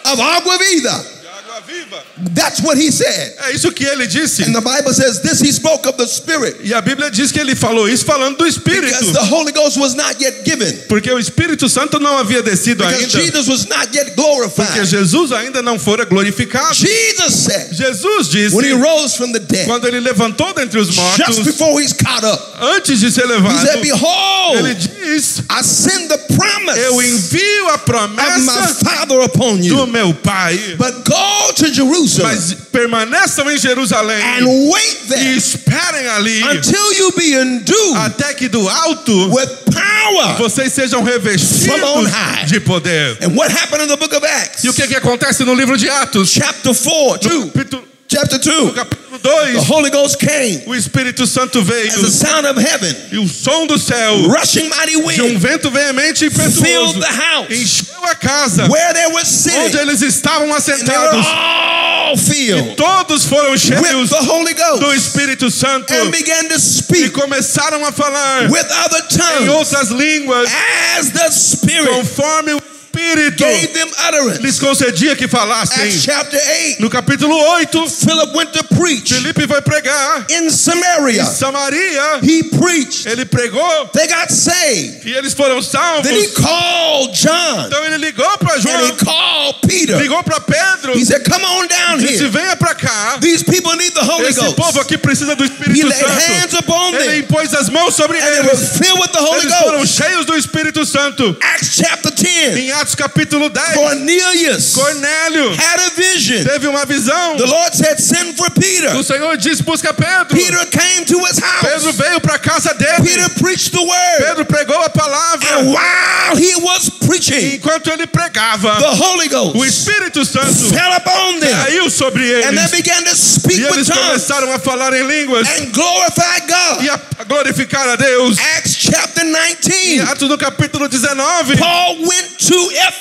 of água vida. de água viva. That's what he said. É isso que ele disse. And the Bible says this, he spoke of the Spirit. E a Bíblia diz que ele falou isso falando do Espírito. Because the Holy Ghost was not yet given. Porque o Espírito Santo não havia descido Because ainda. Jesus was not yet Porque glorified. Jesus ainda não fora glorificado. Jesus said, Jesus disse, when he rose from the dead, quando ele levantou dentre os mortos, just before he's caught up, antes de ser he levado, said, behold, ele diz: I send the promise eu envio a of my promessa Father upon do you. meu Pai. But go to Jerusalem Mas permaneçam em Jerusalém and wait e there esperem ali until you be endued até que do alto with power. vocês sejam From on revestidos high. de poder. And what happened in the book of Acts? E o que acontece no livro de Atos? Chapter 4, No 2. capítulo Chapter 2. 2, The Holy Ghost came o Espírito Santo veio as the sound of heaven, e o som do céu rushing mighty de um wind, vento veemente e filled impetuoso the house encheu a casa where they were onde sitting. eles estavam And they were assentados. all filled Todos foram with cheios the Holy do Ghost Espírito Santo and began to e speak começaram a falar with other em tongues outras línguas as the Spirit conforme o Espírito gave them utterance. lhes concedia que falassem. Acts chapter 8, No capítulo 8, Philip went to preach Filipe vai pregar in em Samaria. Samaria. He preached. Ele pregou They got saved. e eles foram salvos. Then he called John Então ele ligou para and João, he called Peter. ligou para Pedro, He said, come on down disse: here. venha para cá. These people need the Holy Esse Ghost. povo aqui precisa do He Espírito laid hands Santo. upon Ele them impôs as mãos sobre and they were eles. filled with the Holy Eles foram Ghost. cheios do Espírito Santo. Acts chapter 10, Em Atos capítulo 10, Cornelius Cornélio had a vision. teve uma visão. The Lord said, send for Peter. O Senhor disse: busca Pedro. Peter came to his Pedro house. veio para a casa dele. Peter preached the word. Pedro pregou a palavra. And while he was preaching, Enquanto ele pregava, the Holy o Ghost Espírito Santo fell upon them. caiu sobre And eles. they began to speak E with eles tongues começaram a falar em línguas and glorify God. e a glorificar a Deus. Acts chapter Em 19. Atos no capítulo 19, Paul went to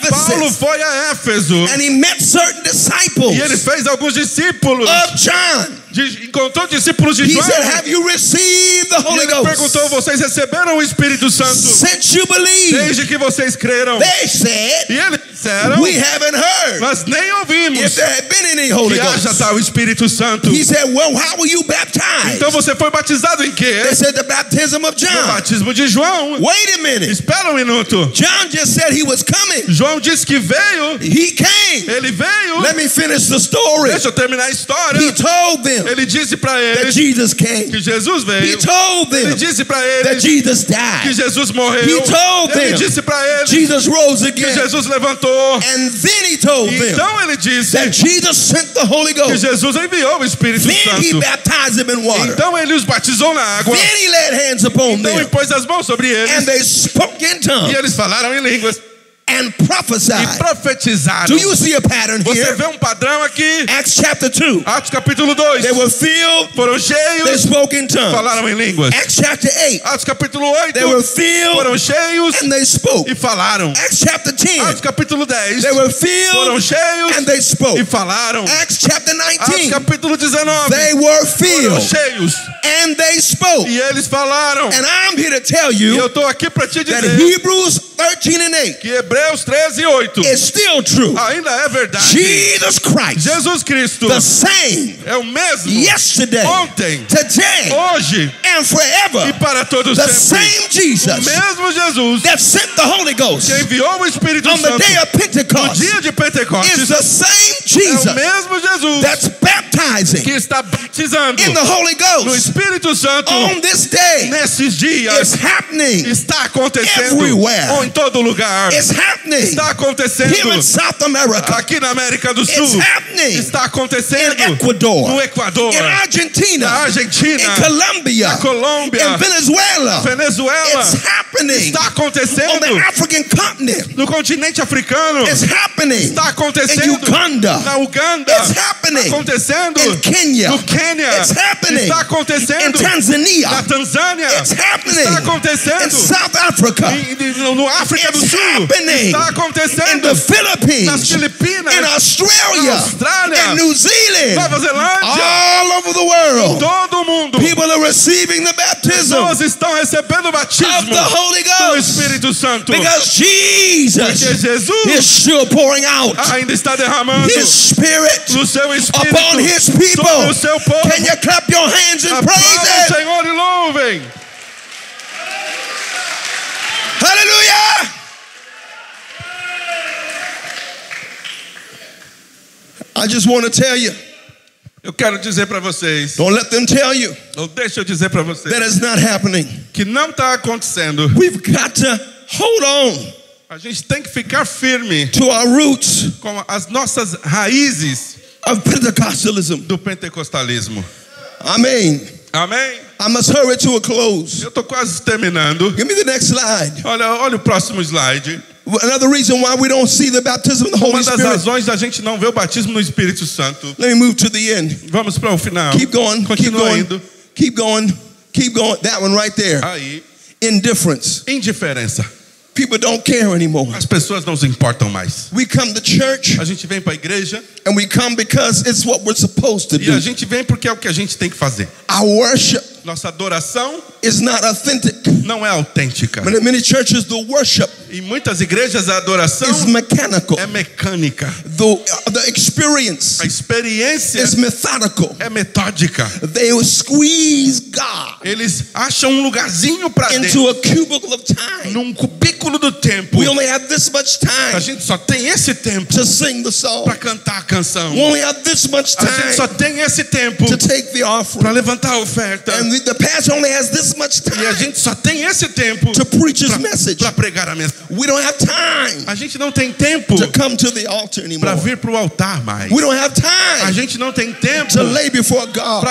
Paulo Ephesus foi a Éfeso and he met certain disciples e ele fez alguns discípulos. of John. Encontrou discípulos de He João. said, have you received the E Holy ele perguntou: Ghost vocês receberam o Espírito Santo since you believe? desde que vocês creram? They said, E eles disseram: we haven't heard nós nem ouvimos if there had been any Holy que haja Ghost. tal Espírito Santo. He said, well, how were you baptized? Então você foi batizado em quê? They said the baptism of No John. batismo de João. Wait a minute. Espera um minuto. John just said he was coming. João disse que veio. He came. Ele veio. Let me finish the story. Deixa eu terminar a história. He told them Ele disse para that eles Jesus came. que Jesus He veio. told Ele them disse para that eles Jesus que died. Jesus morreu. He told Ele them disse para eles Jesus rose que again. Jesus levantou. And then he told them Então ele disse that Jesus sent the Holy que Ghost. Jesus enviou o Espírito Then he Santo. baptized them in water. Então ele os batizou na água. Then he laid hands upon Então ele them. pôs as mãos sobre And eles they spoke in e tongues eles falaram em línguas and e prophesied. profetizaram. Do you see a pattern Você here? vê um padrão aqui. Acts chapter 2. Atos capítulo 2. They were filled. Foram They cheios, spoke in tongues. falaram em línguas. Acts chapter 8. Atos capítulo 8. They were filled Foram cheios and they spoke. e falaram. Acts chapter 10. Atos capítulo 10. They were Foram filled cheios and they spoke. e falaram. Acts chapter Atos 19. capítulo 19. They were Foram filled cheios and they spoke. e eles falaram. And I'm here to tell E you eu estou aqui para te that dizer Hebrews 13 and 8 que Hebreus 13 e 8 is still true. ainda é verdade. Jesus Christ, Jesus Cristo the same é o mesmo yesterday, ontem, today, hoje and e forever. para todos The sempre. same O Jesus mesmo Jesus that sent the Holy Ghost que enviou o Espírito on the Santo day of no Pentecost dia de Pentecostes is the same é o Jesus mesmo Jesus that's baptizing que está batizando in the Holy no Ghost Espírito Santo on this day. nesses dias. It's happening. Está acontecendo Everywhere. em todo lugar. It's happening Está acontecendo here in South America. aqui na América do It's Sul. happening Está in acontecendo Ecuador, no Equador, in Argentina, na Argentina, in Colombia, na Colômbia, in Venezuela. Venezuela. It's happening Está on acontecendo the African continent. no continente africano. It's happening Está in acontecendo Uganda. na Uganda. It's happening Acontecendo in Kenya. no Quênia. It's happening Está in acontecendo Tanzania. na Tanzânia. It's happening Está in acontecendo South Africa. no África do It's Sul. happening Está in acontecendo the nas Philippines, Filipinas, in Australia, na Austrália, in New Zealand, Nova Zelândia, all over the world. todo o mundo. People are receiving the baptism Pessoas estão recebendo o of batismo the Holy do Ghost Espírito Santo. because Porque Jesus Jesus is still pouring out ainda está derramando His Spirit do seu Espírito upon His people. sobre o seu povo. Can you clap your hands and praise Aplauda o Him? Senhor e louvem. Hallelujah! I just want to tell you, Eu quero dizer para vocês, don't let them tell you ou deixa eu dizer para vocês, that it's not happening. que não está acontecendo. We've got to hold on A gente tem que ficar firme to our roots com as nossas raízes of Pentecostalism. do pentecostalismo. Amen. Amém? I must hurry to a close. Eu estou quase terminando. Give me the next slide. Olha o próximo slide. Another reason why we don't see the baptism of the Holy Uma das Spirit. razões da gente não ver o batismo no Espírito Santo. Let me move to the end. Vamos para o final. Keep going. Keep Continua going. indo. Keep going. Keep going. That one right there. Aí, Indifference. indiferença. People don't care anymore. As pessoas não se importam mais. We come to church A gente vem para a igreja and we come because it's what we're supposed to e a do. gente vem porque é o que a gente tem que fazer. Our worship Nossa adoração is not authentic. não é autêntica. But in many churches, the worship Em muitas igrejas a adoração is mechanical. é mecânica. The experience A experiência is methodical. é metódica. They will squeeze God Eles acham um lugarzinho para into dentro, a cubicle of time. num cubículo do tempo. We only have this much A time gente só tem esse tempo to sing the song. para cantar a canção. We only have this much A gente só time tem esse tempo to take the para offering. levantar a oferta. And the pastor only has this much E a time gente só tem esse tempo to preach his message. para pregar a mensagem. We don't have time A gente não tem tempo to come to the altar para anymore. vir para o altar mais. We don't have A time gente não tem tempo to lay before God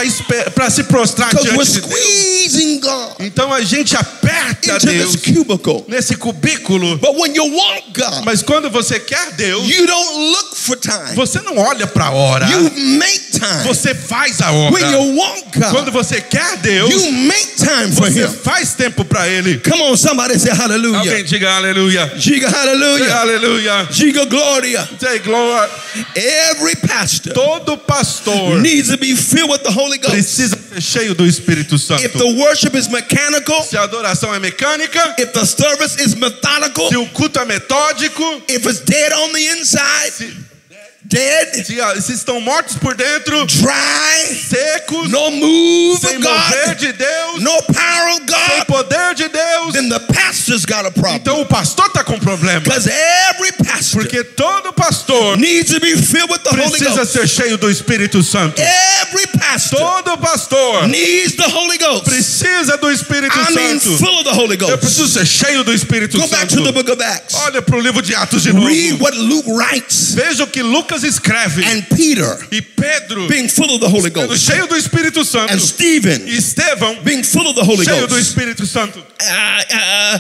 para se prostrar because we're diante de Deus. squeezing God Então a gente aperta into Deus this cubicle. nesse cubículo. But when you want God, Mas quando você quer Deus, you don't look for time. você não olha para a hora. You make time. você faz a obra. When you want Quando God, você quer Deus, you make time for você Him. faz tempo para Ele. Come on, somebody say hallelujah. Alguém diga aleluia. Diga Say hallelujah. aleluia. Diga glória. Say glória. Every pastor Todo pastor needs to be filled with the Holy Ghost. precisa ser cheio do Espírito Santo. If the worship is mechanical, Se a adoração é mecânica, if the service is methodical, se o culto é metódico, if it's dead on the inside, dead, se estão mortos por dentro, dry, secos, no move sem of mover God, de Deus, no power of sem God, poder de Deus, then the pastor's got a problem. então o pastor está com problema. Because every pastor Porque todo pastor needs to be filled with the Holy precisa Ghost. ser cheio do Espírito Santo. Every pastor Todo pastor needs the Holy Ghost. precisa do Espírito I mean, Santo. full of the Holy Eu preciso Ghost. ser cheio do Espírito Go back to the Santo. book of Acts. Olha para o livro de Atos de novo. Read what Luke writes. Veja o que Lucas escreve. And Peter E Pedro, being full of the Holy sendo Ghost. cheio do Espírito Santo. And Stephen E Estevão, being full of the Holy cheio do Ghost. Espírito Santo.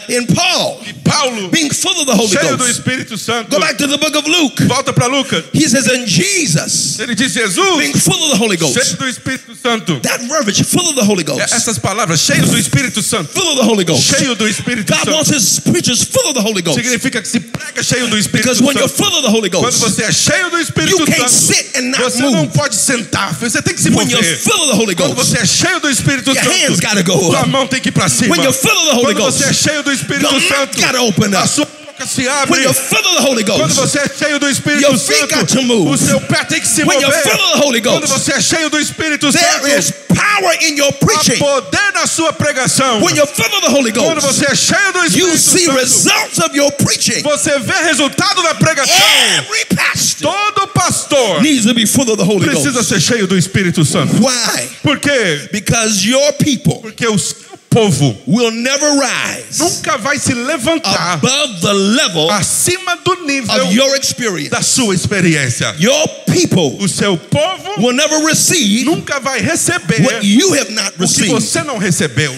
And Paul E Paulo, being full of the Holy cheio do Ghost. Espírito Santo. Go back to the book of Luke. Volta para Lucas. He says, and Jesus Ele diz Jesus, being full of the Holy cheio Ghost. do Espírito Santo. That verbiage, full of the Holy Ghost. Essas palavras, cheios do Espírito Santo. Full of the Holy Ghost. Cheio do Espírito God Santo. wants His preachers full of the Holy Ghost. Significa que se prega cheio do Espírito Because when you're Santo. full of the Holy Quando Ghost, você é cheio do Espírito you can't Santo, sit and not você não move. pode sentar, você tem que se When you're mover. full of the Holy Quando Ghost, você é cheio do Espírito your hands Santo, gotta go sua up. mão tem que ir para cima. When you're full of the Holy Quando você é Ghost, cheio do Espírito your mouth Santo, gotta open a up. sua boca se When abre. you're full of the Holy Quando Ghost, você é cheio do Espírito your feet got to Santo, move. o seu pé tem que se When mover. you're full of the Holy Quando Ghost, você é cheio do Espírito there Santo, is power in your há preaching. poder na sua pregação. When you're full of the Holy Quando Ghost, você é cheio do you Espírito see Santo, results of your preaching. você vê resultado da pregação. Every pastor Todo pastor needs to be full of the Holy precisa Ghost. ser cheio do Espírito Santo. Why? Por quê? Because your people Porque o seu povo will never rise nunca vai se levantar above the level acima do nível of your experience. da sua experiência. Your people O seu povo will never receive nunca vai receber what you have not o que received. você não recebeu.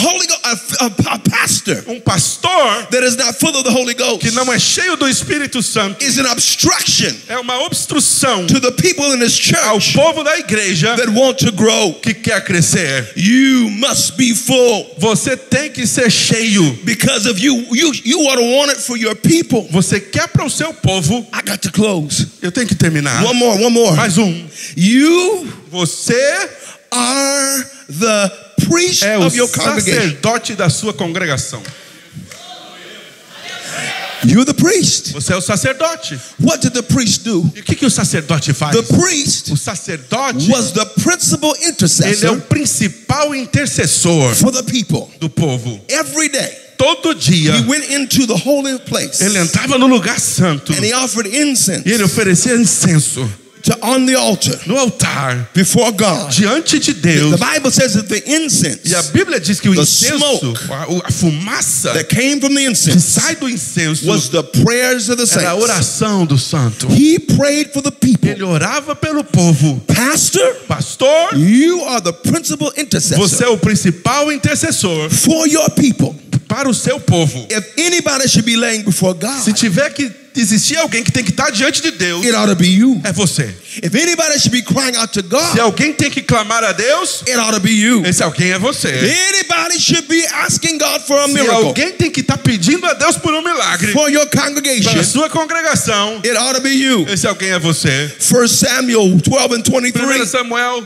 Holy Ghost, a pastor Um pastor that is not full of the Holy Ghost que não é cheio do Espírito Santo is an obstruction é uma obstrução to the people in this ao church povo da igreja that want to grow. que quer crescer. You must be full Você tem que ser cheio. because of you ought to want it for your people. Você quer para o seu povo. I got to close. Eu tenho que terminar. One more. Mais um. You Você are the priest é o of your congregation. sacerdote da sua congregação. You're the priest. Você é o sacerdote. What did the priest do? E o que o sacerdote faz? The priest O sacerdote, was the principal ele é o intercessor principal intercessor for the people. do povo. Every day, Todo dia, he went into the holy place ele entrava no lugar santo and he offered incense e ele oferecia incenso on the altar no altar, before God. diante de The Deus. Bible says that the incense E a Bíblia diz que o The incenso, smoke a fumaça that came from the que incense sai do incenso was the prayers of the era a saints. oração do santo. He prayed for the people. Ele orava pelo povo. Pastor, Pastor, you are the principal você intercessor é o principal intercessor for your people. para o seu povo. If anybody should be laying before Se God, tiver que existir alguém que tem que estar diante de Deus, it ought to be you. é você. If anybody should be crying out to Se God, alguém tem que clamar a Deus, it ought to be you. esse alguém é você. Anybody should be asking God for a Se miracle alguém tem que estar pedindo a Deus por um milagre for your para a congregation, sua congregação, it ought to be you. esse alguém é você. 1 Samuel 12 and 1 23, Samuel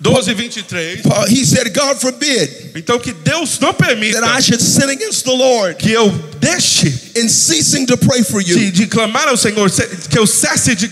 12:23. he said, God forbid Então que Deus não permita that I should sin against the Lord que eu deixe in ceasing to pray for you, de clamar ao Senhor, que eu cesse de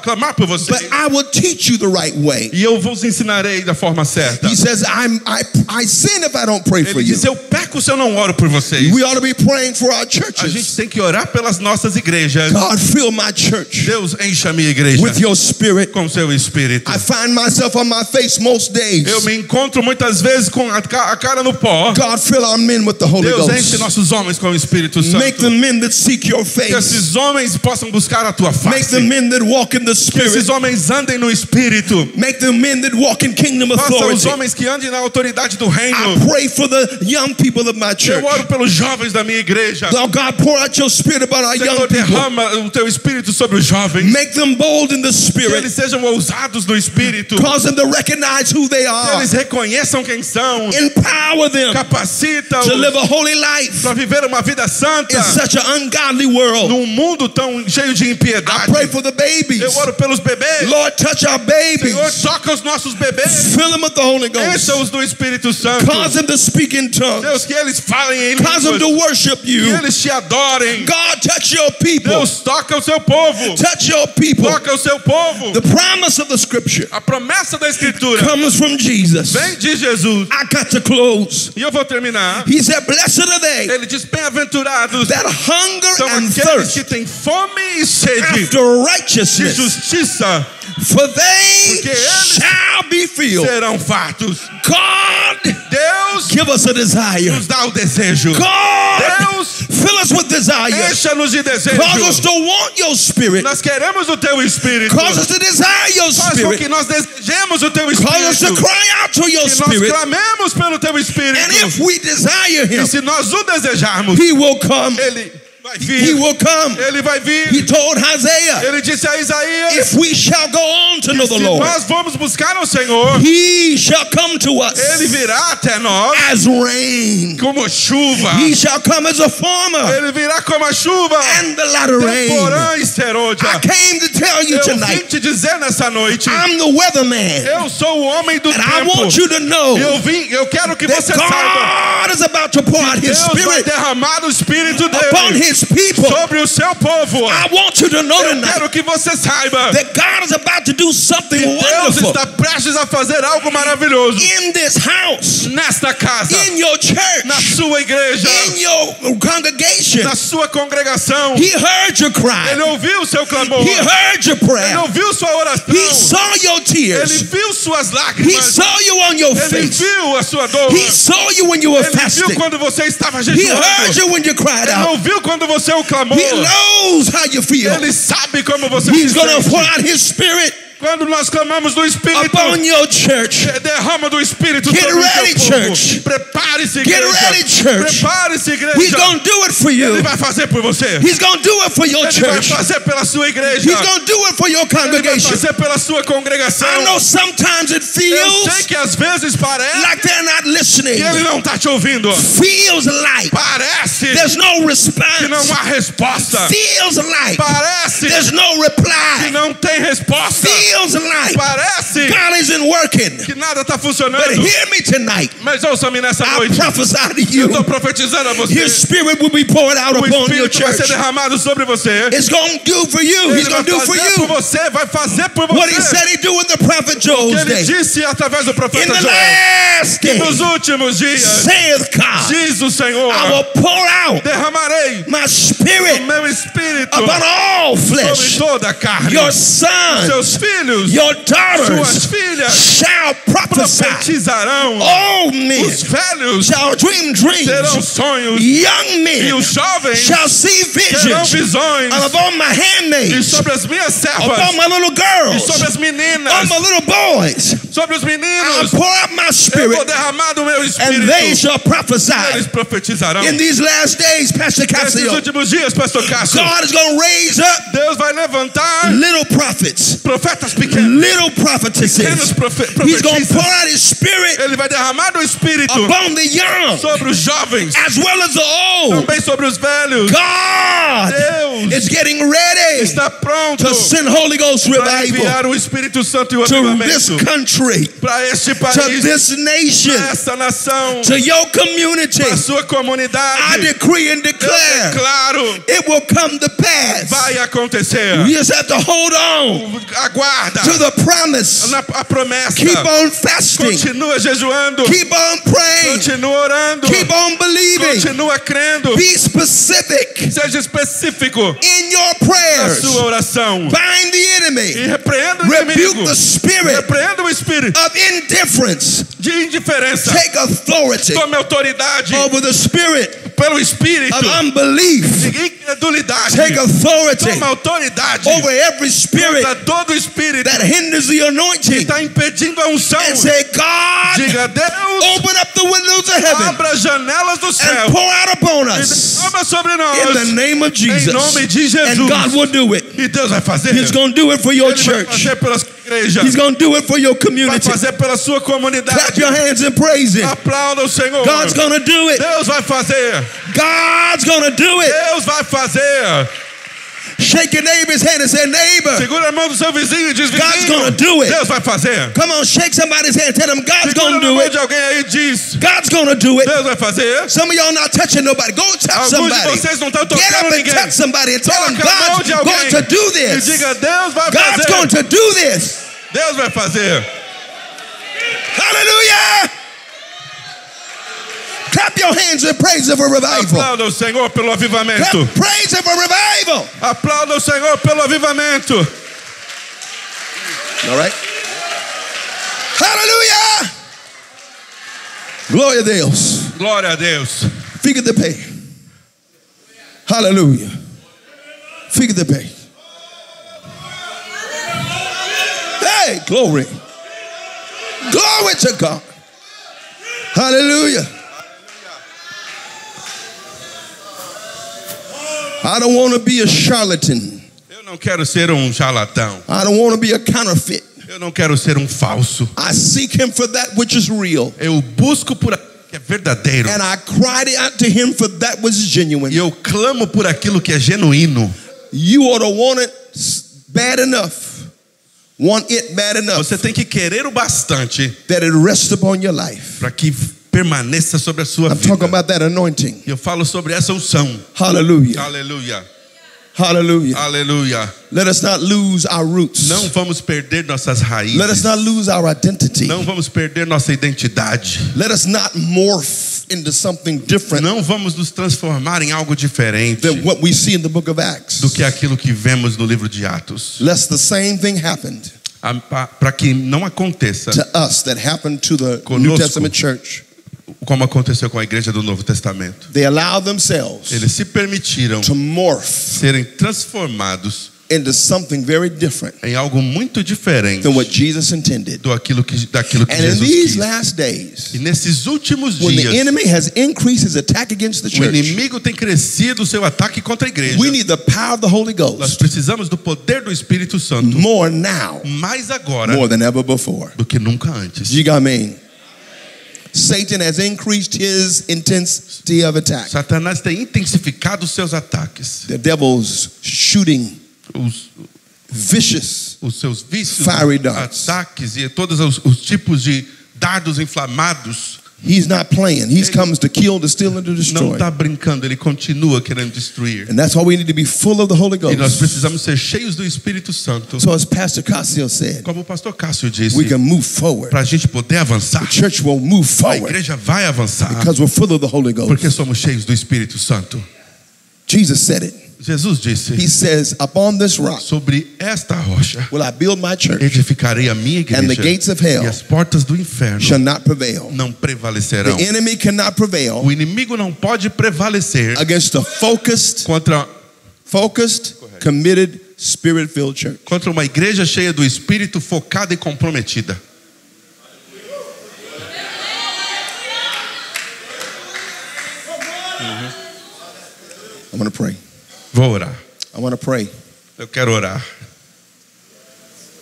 clamar por você. but I will teach you the right way. E eu vos ensinarei da forma certa. He says, I sin if I don't pray for Ele you. diz, eu peco se eu não oro por vocês. We ought to be praying for our A gente churches. tem que orar pelas nossas igrejas. God, fill my church Deus, encha a minha igreja with your spirit. com seu espírito. I find myself on my face most days. Eu me encontro muitas vezes com a cara no pó. God, fill our men with the Holy Deus, enche Ghost. nossos homens com o Espírito Santo. Make them men that seek your Que face. esses homens possam buscar a tua Make the face. men that walk in the Que esses Spirit. homens andem no Espírito. Make the men that walk in kingdom Faça os authority. homens que andem na autoridade do reino. I pray for the young people of my church. Eu oro pelos jovens da minha igreja. Oh God, pour out your Spirit about our young Senhor, people. derrama o teu Espírito sobre os jovens. Make them bold in the Que Spirit. eles sejam ousados no Espírito. Cause them to recognize who they Que are. eles reconheçam quem são. Empower them Capacita-os to live a holy life para viver uma vida santa in such an ungodly world. num mundo tão cheio de I impiedade. pray for the babies. Eu oro pelos bebês. Lord, touch our babies. Senhor, toca os nossos bebês. Fill them with the Holy Ghost. Encha-os do Espírito Santo. Cause them to speak in tongues. Deus, que eles falem em Cause them to línguas. worship Que you. eles te adorem. God, touch your people. Deus, toca o seu povo. Touch your people. Toca o seu povo. The promise of the scripture A promessa da Escritura comes from Jesus. vem de Jesus. I got to close. E eu vou terminar. He said, blessed are they Ele diz, bem-aventurados that hunger são and aqueles que thirst têm fome e sede after de righteousness, justiça, for they Porque eles shall be filled. serão fartos. God, Deus give us a desire. nos dá o desejo. God, Deus, fill us with desire. encha-nos de Cause us desejo. to want your spirit. Nós queremos o teu Espírito. Cause us to desire your Faz com spirit. que nós desejemos o teu Cause us to Espírito. cry out to your Que nós spirit. clamemos pelo teu And if Espírito. we desire E him, se nós o desejarmos, he will come. Ele vai He vir. will come. Ele vai He vir. told Isaiah, Ele disse a Isaías, if we shall go on to know the se Lord, nós vamos buscar o Senhor, he shall come to us Ele virá até nós as rain. como chuva. He shall come as a farmer Ele virá como a chuva, and the latter rain. temporã e serôdia. I came to tell you Eu vim tonight, te dizer nessa noite, I'm the weatherman. eu sou o homem do And I tempo. want you to know Eu quero que that você saiba, God is about to pour out his Deus vai spirit derramar o Espírito upon dele his people. sobre o seu povo. I want you to know Eu tonight quero que você saiba that God is about to do something Deus wonderful está prestes a fazer algo maravilhoso in this house, nesta casa, in your church, na sua igreja, in your congregation. na sua congregação. He heard your cry. Ele ouviu o seu clamor. He heard your Ele prayer. ouviu sua oração. He saw your Ele tears. viu suas He lágrimas. saw you on your Ele face. viu a sua dor. He saw you when you were Ele viu fasting. quando você estava He heard jejuando. you when you cried Ele out. ouviu quando você o clamou. He knows how you feel. Ele sabe como você He's se going to sente. pour out his spirit Quando nós clamamos do Espírito, upon your church. derrama do Espírito Get sobre ready, o seu povo. church. Prepare-se, Get igreja. ready, church. Prepare-se, igreja. He's going to do it for you. Ele vai fazer por você. He's going to do it for your Ele vai church. fazer pela sua igreja. He's going to do it for your Ele vai congregation. fazer pela sua congregação. I know sometimes it Eu sei feels que às vezes parece like they're not listening. que ele não está te ouvindo. Feels like Parece there's no que não response. há resposta. Feels like Parece there's no que reply. não tem resposta. Feels like Parece God isn't working. que nada está But funcionando. hear me tonight. Mas ouça-me nessa I noite. prophesy to Eu you. estou profetizando a você. His spirit will be poured out O upon your Espírito vai church. ser derramado sobre você. It's going to do for you. He's Ele vai going to do for fazer por you você, vai fazer por what he você. said he'd do in the prophet O que Joel's ele day. disse através do In profeta the Joel. last Que nos days, últimos dias, saith God, diz o I Senhor, will pour out derramarei my o spirit meu Espírito upon all sobre flesh. toda a carne. Your sons, Seus filhos, your suas daughters filhas shall prophesy. profetizarão. Old men Os velhos shall dream terão dreams. sonhos. Young E men os jovens shall see terão visions. visões. And upon my E handmaids, sobre as minhas servas. upon my little E sobre girls, as meninas. on my little boys, Sobre os I'll meninos. pour out my Eu vou spirit, derramar do meu and they Espírito. shall prophesy. Eles profetizarão. In these last days, Pastor Nesses Cassio, últimos dias, Pastor Cássio, God is going to raise up Deus vai levantar little prophets, profetas pequenos. little prophetesses. Pequenos He's going to pour profetisas. out his spirit Ele vai derramar do Espírito upon the young sobre os jovens, as well as the old. também sobre os velhos. God Deus is getting ready está pronto to send Holy Ghost para revival enviar o Espírito Santo e o to this avivamento country, para este to país, this nation, para esta nação, to your community. para a sua I comunidade. decree and Eu declare declaro, it will come to pass. vai acontecer. You just have to hold on Aguarda to the promise. a promessa. Keep on fasting. Continua jejuando. Keep on praying. Continua orando. Keep on believing. Continua crendo. Be specific Seja específico in your na prayers. sua oração. Bind the E enemy. repreenda o Rebuke inimigo. the spirit Repreenda o espírito of indifference. de indiferença. Take authority Tome autoridade over the spirit pelo espírito of unbelief de incredulidade. take authority Toma autoridade over every spirit contra todo espírito that hinders the que anointing está impedindo a unção. and say, God, Diga, Deus, open up the windows of heaven abra as janelas do céu and pour out upon e us derrama sobre in nós the name of em Jesus. nome de And Jesus. God will do it. E Deus vai fazer. He's going to do it for your Ele vai church. fazer pela sua igreja. He's going to do it for your Vai community. fazer pela sua Clap comunidade. your hands and praise Him. Aplauda o Senhor. God's going to do it. Deus vai fazer. God's going to do it. Deus vai fazer. Shake your neighbor's hand and say, neighbor, Segura a mão do seu vizinho e diz, God's vizinho, gonna do it. Deus vai fazer. come on, shake somebody's hand. Tell them God's Segura going to na do mão it. de alguém aí e diz, God's going to do it. Deus vai fazer. Some of y'all not touching nobody. Go touch Alguns de somebody. vocês não estão Get up tocando and ninguém. touch somebody and tell them Toca a mão God's de alguém going to do e this. diga, Deus vai God's going fazer. to do this. Deus vai fazer. Hallelujah. Clap your hands and praise Him for revival. Aplauda o Senhor pelo avivamento. Clap, praise Him for revival. Aplauda o Senhor pelo avivamento. All right. Hallelujah. Glória a Deus. Glória a Deus. Fica de pé. Hallelujah. Fica de pé. Hey, glory. Glory to God. Hallelujah. I don't want to be a charlatan. Eu não quero ser um charlatão. I don't want to be a counterfeit. Eu não quero ser um falso. I seek Him for that which is real. Eu busco por aquilo que é verdadeiro. And I cried out to Him for that which is genuine. E eu clamo por aquilo que é genuíno. You ought to want it bad enough. Want it bad enough Você tem que querer o bastante that it rests upon your life. para que permaneça sobre a sua I'm talking vida. about that anointing. E eu falo sobre essa unção. Hallelujah. Aleluia. Hallelujah. Aleluia. Let us not lose our roots. Não vamos perder nossas raízes. Let us not lose our identity. Não vamos perder nossa identidade. Let us not morph into something different Não vamos nos transformar em algo diferente than what we see in the book of Acts. do que aquilo que vemos no livro de Atos. Lest the same thing happened Para que não aconteça to us that happened to the New Conosco. Testament church. como aconteceu com a igreja do Novo Testamento. They allowed themselves Eles se permitiram to morph serem transformados into something very different em algo muito diferente than what Jesus intended. daquilo que And in Jesus these quis. last days, E nesses últimos when the dias, enemy has increased his attack against the o church, inimigo tem crescido o seu ataque contra a igreja. we need the power of the Holy Nós Ghost precisamos do poder do Espírito Santo more now, mais agora more than ever before. do que nunca antes. Diga amém. Satan has increased his intensity of attack. Satanás tem intensificado os seus ataques, The devil's shooting os seus vícios, Fiery darts. ataques e todos os tipos de dardos inflamados. He's not playing. He comes to kill, to steal, and to Não destroy. está brincando, ele continua querendo destruir. And that's why we need to be full of the Holy E nós Ghost. precisamos ser cheios do Espírito Santo. So as Pastor Cassio said, Como o pastor Cássio disse, we can move forward. para a gente poder avançar, The church will move a forward igreja vai avançar, because we're full of the Holy Ghost. porque somos cheios do Espírito Santo. Jesus said it. Jesus disse, He says, upon this rock sobre esta rocha will I build my church, edificarei a minha and the igreja, gates of hell e as portas do inferno shall not prevail. não prevalecerão. The enemy cannot prevail O inimigo não pode prevalecer against a focused, committed, spirit-filled church. contra uma igreja cheia do Espírito, focada e comprometida. I'm going to pray. Vou orar. I want to pray. Eu quero orar.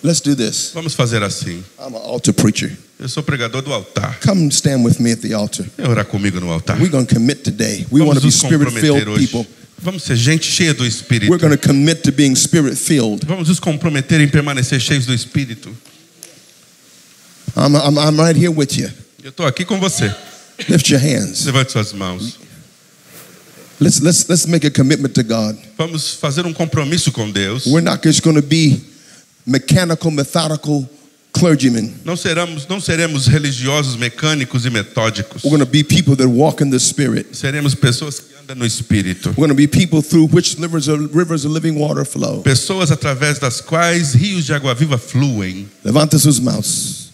Let's do this. Vamos fazer assim. I'm an altar preacher. Eu sou pregador do altar. Come stand with me at the altar. Vem orar comigo no altar. We're going to commit today. We want Vamos to be nos comprometer spirit-filled hoje. people. Vamos ser gente cheia do Espírito. We're going to commit to being spirit-filled. Vamos nos comprometer em permanecer cheios do Espírito. I'm right here with you. Eu estou aqui com você. Lift your hands. Levante suas mãos. Let's make a commitment to God. Vamos fazer um compromisso com Deus. We're not just going to be mechanical, methodical clergymen. Não seremos religiosos, mecânicos e metódicos. We're going to be people that walk in the Spirit. Seremos pessoas que andam no Espírito. We're going to be people through which rivers of living water flow. Pessoas através das quais rios de água viva fluem. Levanta suas mãos.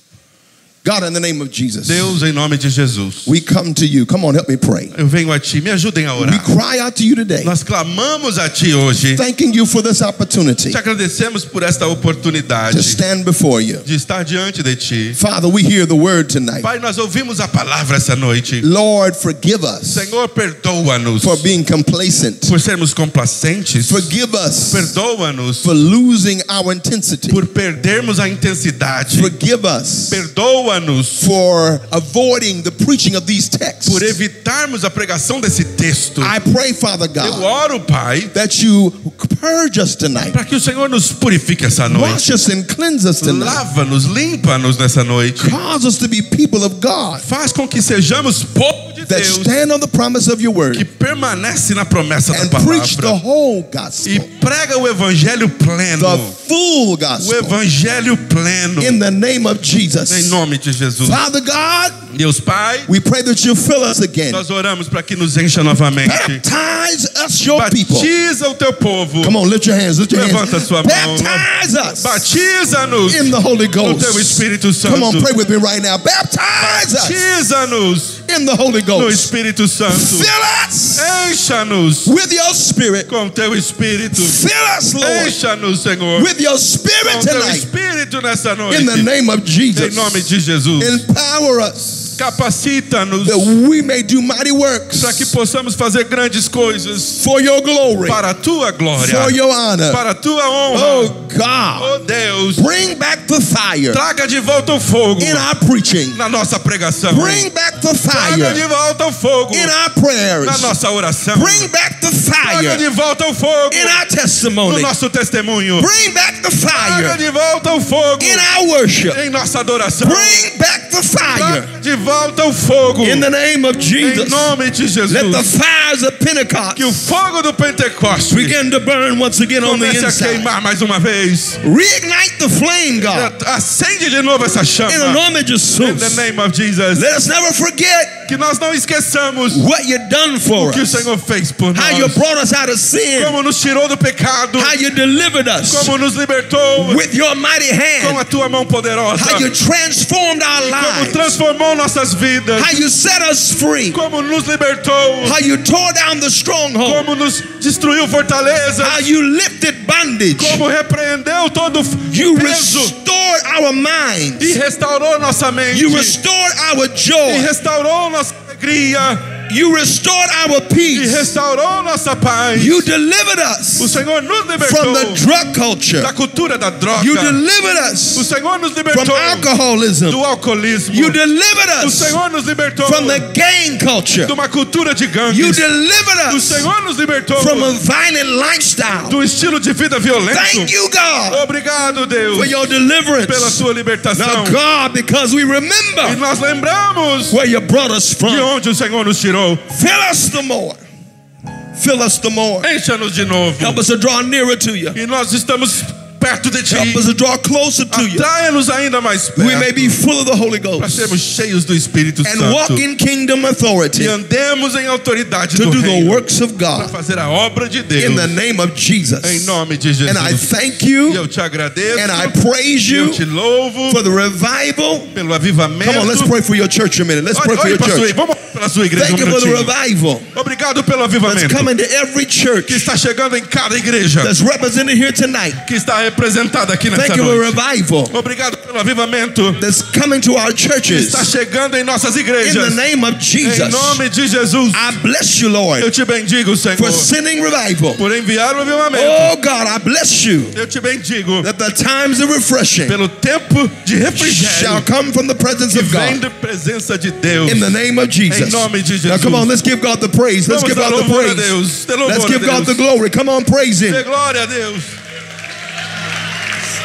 God, in the name of Jesus, Deus, em nome de Jesus, we come to you. Come on, help me pray. eu venho a Ti, me ajudem a We orar. cry out to you today, Nós clamamos a Ti hoje, thanking you for this opportunity te agradecemos por esta oportunidade to stand before you. de estar diante de Ti. Father, we hear the word tonight. Pai, nós ouvimos a palavra essa noite. Lord, forgive us Senhor, perdoa-nos for being complacent. por sermos complacentes. Forgive us Perdoa-nos for losing our intensity. por perdermos a intensidade. Forgive us Perdoa-nos for avoiding the preaching of these texts. por evitarmos a pregação desse texto. I pray, Father Eu God, oro, Pai, that you purge us tonight. para que o Senhor nos purifique essa noite. Wash us and cleanse us tonight. Lava-nos, limpa-nos nessa noite. Cause us to be people of God Faz com que sejamos povo de that Deus stand on the promise of your que word permanece na promessa da and preach the palavra whole e gospel, prega o evangelho pleno. the full O gospel, evangelho pleno. in the name of Em Jesus. nome de Jesus. Father God, Deus Pai, we pray that you fill us again. nós oramos para que nos encha novamente. Baptize us, your people. Batiza o teu povo. Come on, lift your hands. Lift your Levanta hands. sua mão. Baptize us Batiza-nos in the Holy no Ghost. teu Espírito Come on, Santo. pray with me right now. Baptize us Batiza-nos in the Holy no Ghost. Espírito Santo. Fill us Encha-nos with your spirit. com teu Espírito. Fill us, Lord, Encha-nos, Senhor, with your com spirit teu tonight. Espírito nessa noite. In the name of Em Jesus. nome de Jesus. Empower us Capacita-nos that we may do mighty works para que possamos fazer grandes coisas for your glory, para a tua glória, for your honor. para a tua honra. Oh God, Oh Deus, bring back the fire traga de volta o fogo in our preaching. na nossa pregação. Bring back the Traga de fire volta o fogo in our na prayers. nossa oração. Bring back the Traga fire de volta o fogo in our no testimony. nosso testemunho. Bring back the Traga fire de volta o fogo in our worship. em nossa adoração. Bring back the fire Traga de volta o fogo in the name of em Jesus. nome de Jesus. Let the fires of Pentecost Que o fogo do Pentecostes begin to burn once again on the comece a inside. queimar mais uma vez. Reignite the flame, God, Acende de novo essa chama. in the name of In the Jesus. name of Jesus. Let us never forget Que nós não esqueçamos what you've done for o que o us, Senhor fez por how you nós. brought us out of sin, Como nos tirou do pecado. how you delivered us Como nos libertou with your mighty com hand, a tua mão poderosa. how you transformed our Como lives, transformou nossas vidas. how you set us free, Como nos libertou. how you tore down the stronghold, Como nos destruiu fortaleza. how you lifted bondage, Como repreendeu todo you o peso. restored our minds, E restaurou nossa mente. you restored our E joy, restaurou nossa alegria. you restored our E peace, restaurou nossa paz. you delivered O us Senhor nos from libertou the drug culture, da cultura da droga. you delivered O us Senhor nos from libertou alcoholism, do alcoolismo. you delivered O us Senhor nos libertou from the gang culture, de uma cultura de you gangues. delivered O us Senhor nos libertou from a violent lifestyle. do estilo de vida violento. Thank you, God, Obrigado, Deus, for your pela deliverance. sua libertação. Now, God, because we E remember nós lembramos where you brought us de from, onde o Senhor nos tirou. fill us the more. Fill us the more. Encha-nos de novo. Help us to draw nearer to you. E nós estamos perto de Ti. Help us to draw closer to you. Atraia-nos ainda mais We may perto. be full of the Holy Para Ghost sermos cheios do Espírito and walk Santo. in kingdom E authority andemos em autoridade to do do the reino. works of Para God fazer a obra de Deus. in the name of Em Jesus. nome de Jesus. And I thank E you eu te agradeço. and I praise E eu you te louvo for the revival. pelo avivamento. Come on, let's pray for your church a minute. Let's pray Olha, for your para church. vamos orar pela sua igreja Thank you for the minutinho. revival Obrigado pelo that's avivamento coming to every church que está chegando em cada igreja, that's represented here tonight. que está representada aqui nessa Thank you for noite. revival Obrigado pelo avivamento that's coming to our que churches está chegando em nossas in the igrejas. name of Em Jesus. nome de Jesus. I bless you, Eu Lord, te bendigo, Senhor, for sending revival. por enviar o avivamento. Oh God, I bless you Eu te bendigo that the times of refreshing pelo tempo de shall refrigério come from the presence que of vem God da presença de Deus. in the name of Jesus. Em nome de Now Jesus. come on, let's give God the praise. Let's Vamos give dar God the louvor a praise. Deus. Dê louvor Let's a give God the Deus. glory. Come on, praise Him. Dê glória a Deus.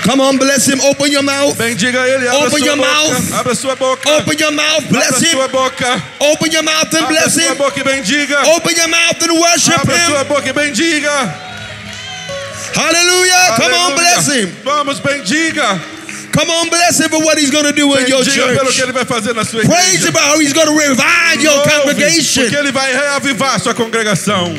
Come on, bless Him. Open your mouth. Bendiga Ele. Abra Open sua your boca. mouth. Abra sua boca. Open your mouth. Bless Abra sua Him. boca. Open your mouth and Abra bless sua Him. boca e bendiga. Open your mouth and worship Abra sua Him. boca e bendiga. Hallelujah. Come on, Aleluia. bless Him. Vamos, bendiga. Come on, bless Him for what He's going to do in your Bendiga pelo que church. Ele vai fazer na sua Praise igreja. Him for how He's going to revive your Louve, congregation. Porque Ele vai reavivar a sua congregação.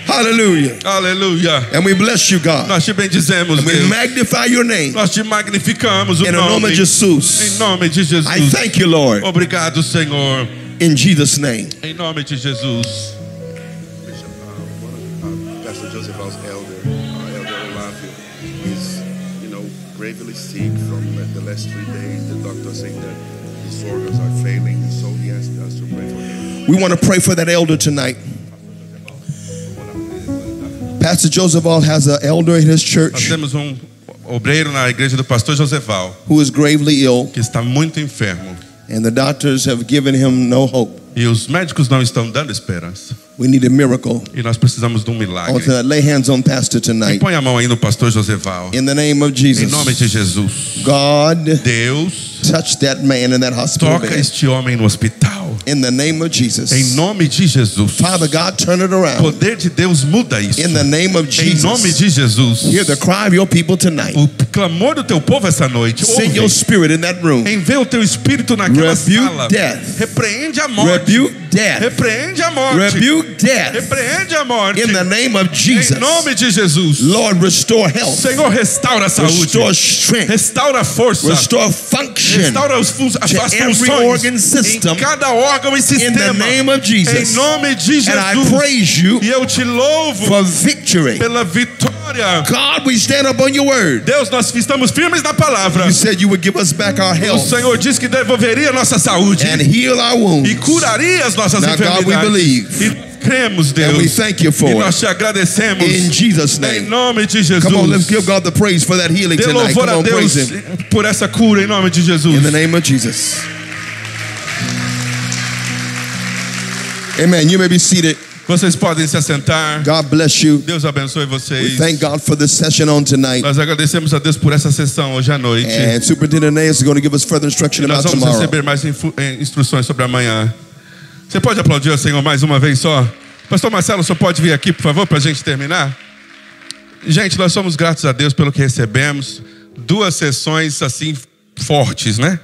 Hallelujah. Aleluia. And we bless you, God. Nós te bendizemos, And we Deus. magnify your name. Nós te magnificamos o In the name nome. of Jesus. Em nome de Jesus. I thank you, Lord. Obrigado, Senhor. In Jesus' name. Em nome de Jesus. Bishop, one of Pastor Joseph Val's elder Olávio, is, gravely sick from the last 3 days. The doctor saying that his organs are failing, and so he asked us to pray for him. We want to pray for that elder tonight. Pastor Joseph Val has an elder in his Nós church temos obreiro na igreja do pastor Joseval, who is gravely ill, que está muito enfermo. and the doctors have given him no hope. E os médicos não estão dando esperança. We need a miracle. E nós precisamos de um I want milagre. to lay hands on Pastor E tonight. põe a mão aí no pastor Joseval. In the name of Em Jesus. nome de Jesus. God, Deus, touch that man in that hospital toca bed. este homem no hospital. In the name of Jesus. Em nome de Jesus. Father God, turn it O around. poder de Deus muda isso. In the name of Em nome Jesus. de Jesus. Hear the cry of your people tonight. O clamor do teu povo essa noite. Send your Ouve. spirit in that room. Envia o teu espírito naquela Rebuke sala. death. Repreende a morte. Rebuke death. Repreende a morte. Rebuke death. Repreende a morte. In the name of Jesus. Em nome de Jesus. Lord, restore health. Senhor, restaura a saúde. Restore strength. Restaura a força. Restore function. Restaura as to every funções organ system. em cada órgão e In the sistema. name of Em Jesus. nome de Jesus. And I praise you E eu te louvo for victory. pela vitória. God, we stand up on your word. Deus, nós estamos firmes na palavra. You said you would give us back our O health Senhor disse que devolveria a nossa saúde and heal our wounds. e curaria as nossas Now, God, we enfermidades. believe. E cremos, Deus. And we thank you for E it. nós te agradecemos. In Jesus' Em name. nome de Jesus. Come on, let's give God the praise for that healing Dê tonight. louvor Come a on, Deus praise Him. por essa cura em nome de Jesus. In the name of Jesus. Amen. You may be seated. Vocês podem se assentar. God bless you. Deus abençoe We vocês. thank God for this session on tonight. Nós agradecemos a Deus por essa sessão hoje à noite. And Superintendent Nays is going to give us further instruction Nós about vamos tomorrow. receber mais instruções sobre amanhã. Você pode aplaudir ao Senhor mais uma vez só? Pastor Marcelo, o senhor pode vir aqui, por favor, para a gente terminar? Gente, nós somos gratos a Deus pelo que recebemos. 2 sessões assim fortes, né?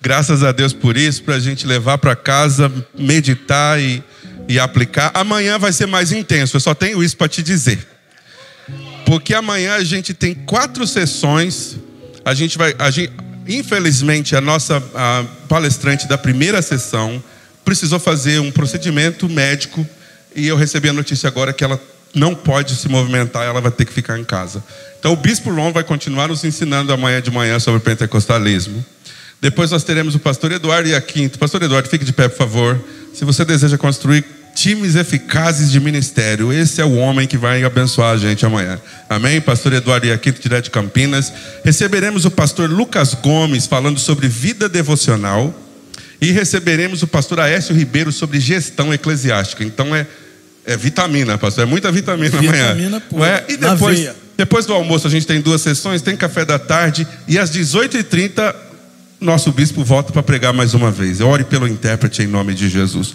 Graças a Deus por isso, para a gente levar para casa, meditar e aplicar. Amanhã vai ser mais intenso, eu só tenho isso para te dizer. Porque amanhã a gente tem 4 sessões. Infelizmente, a nossa palestrante da primeira sessão precisou fazer um procedimento médico e eu recebi a notícia agora que ela não pode se movimentar, ela vai ter que ficar em casa. Então o Bispo Ron vai continuar nos ensinando amanhã de manhã sobre pentecostalismo. Depois nós teremos o pastor Eduardo Iaquinto. Pastor Eduardo, fique de pé, por favor. Se você deseja construir times eficazes de ministério, esse é o homem que vai abençoar a gente amanhã. Amém? Pastor Eduardo Iaquinto, direto de Campinas. Receberemos o pastor Lucas Gomes falando sobre vida devocional. E receberemos o pastor Aécio Ribeiro sobre gestão eclesiástica. Então é vitamina, pastor. É muita vitamina amanhã. Vitamina pura. E Na veia. depois do almoço a gente tem 2 sessões, tem café da tarde. E às 18h30 nosso bispo volta para pregar mais uma vez. Ore pelo intérprete em nome de Jesus.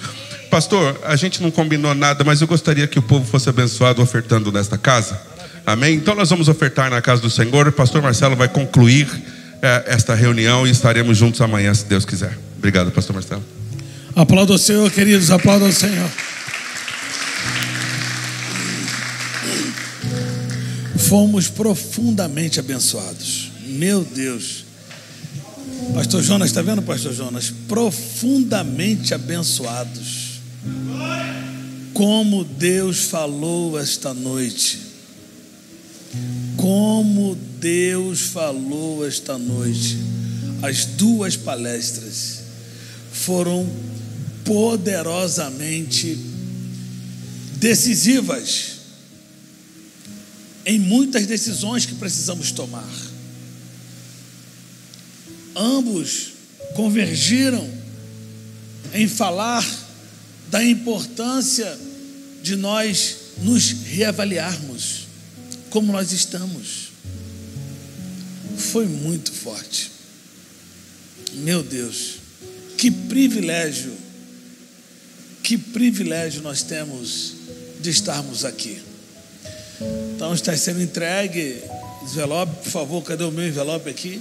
Pastor, a gente não combinou nada, mas eu gostaria que o povo fosse abençoado ofertando nesta casa. Amém? Então nós vamos ofertar na casa do Senhor. O pastor Marcelo vai concluir esta reunião e estaremos juntos amanhã, se Deus quiser. Obrigado, pastor Marcelo. Aplauda o Senhor, queridos, aplauda o Senhor. Fomos profundamente abençoados. Meu Deus. Pastor Jonas, está vendo, pastor Jonas? Profundamente abençoados. Como Deus falou esta noite. Como Deus falou esta noite. As 2 palestras foram poderosamente decisivas em muitas decisões que precisamos tomar. Ambos convergiram em falar da importância de nós nos reavaliarmos como nós estamos. Foi muito forte. Meu Deus, que privilégio nós temos de estarmos aqui. Então está sendo entregue envelope, por favor, cadê o meu envelope aqui?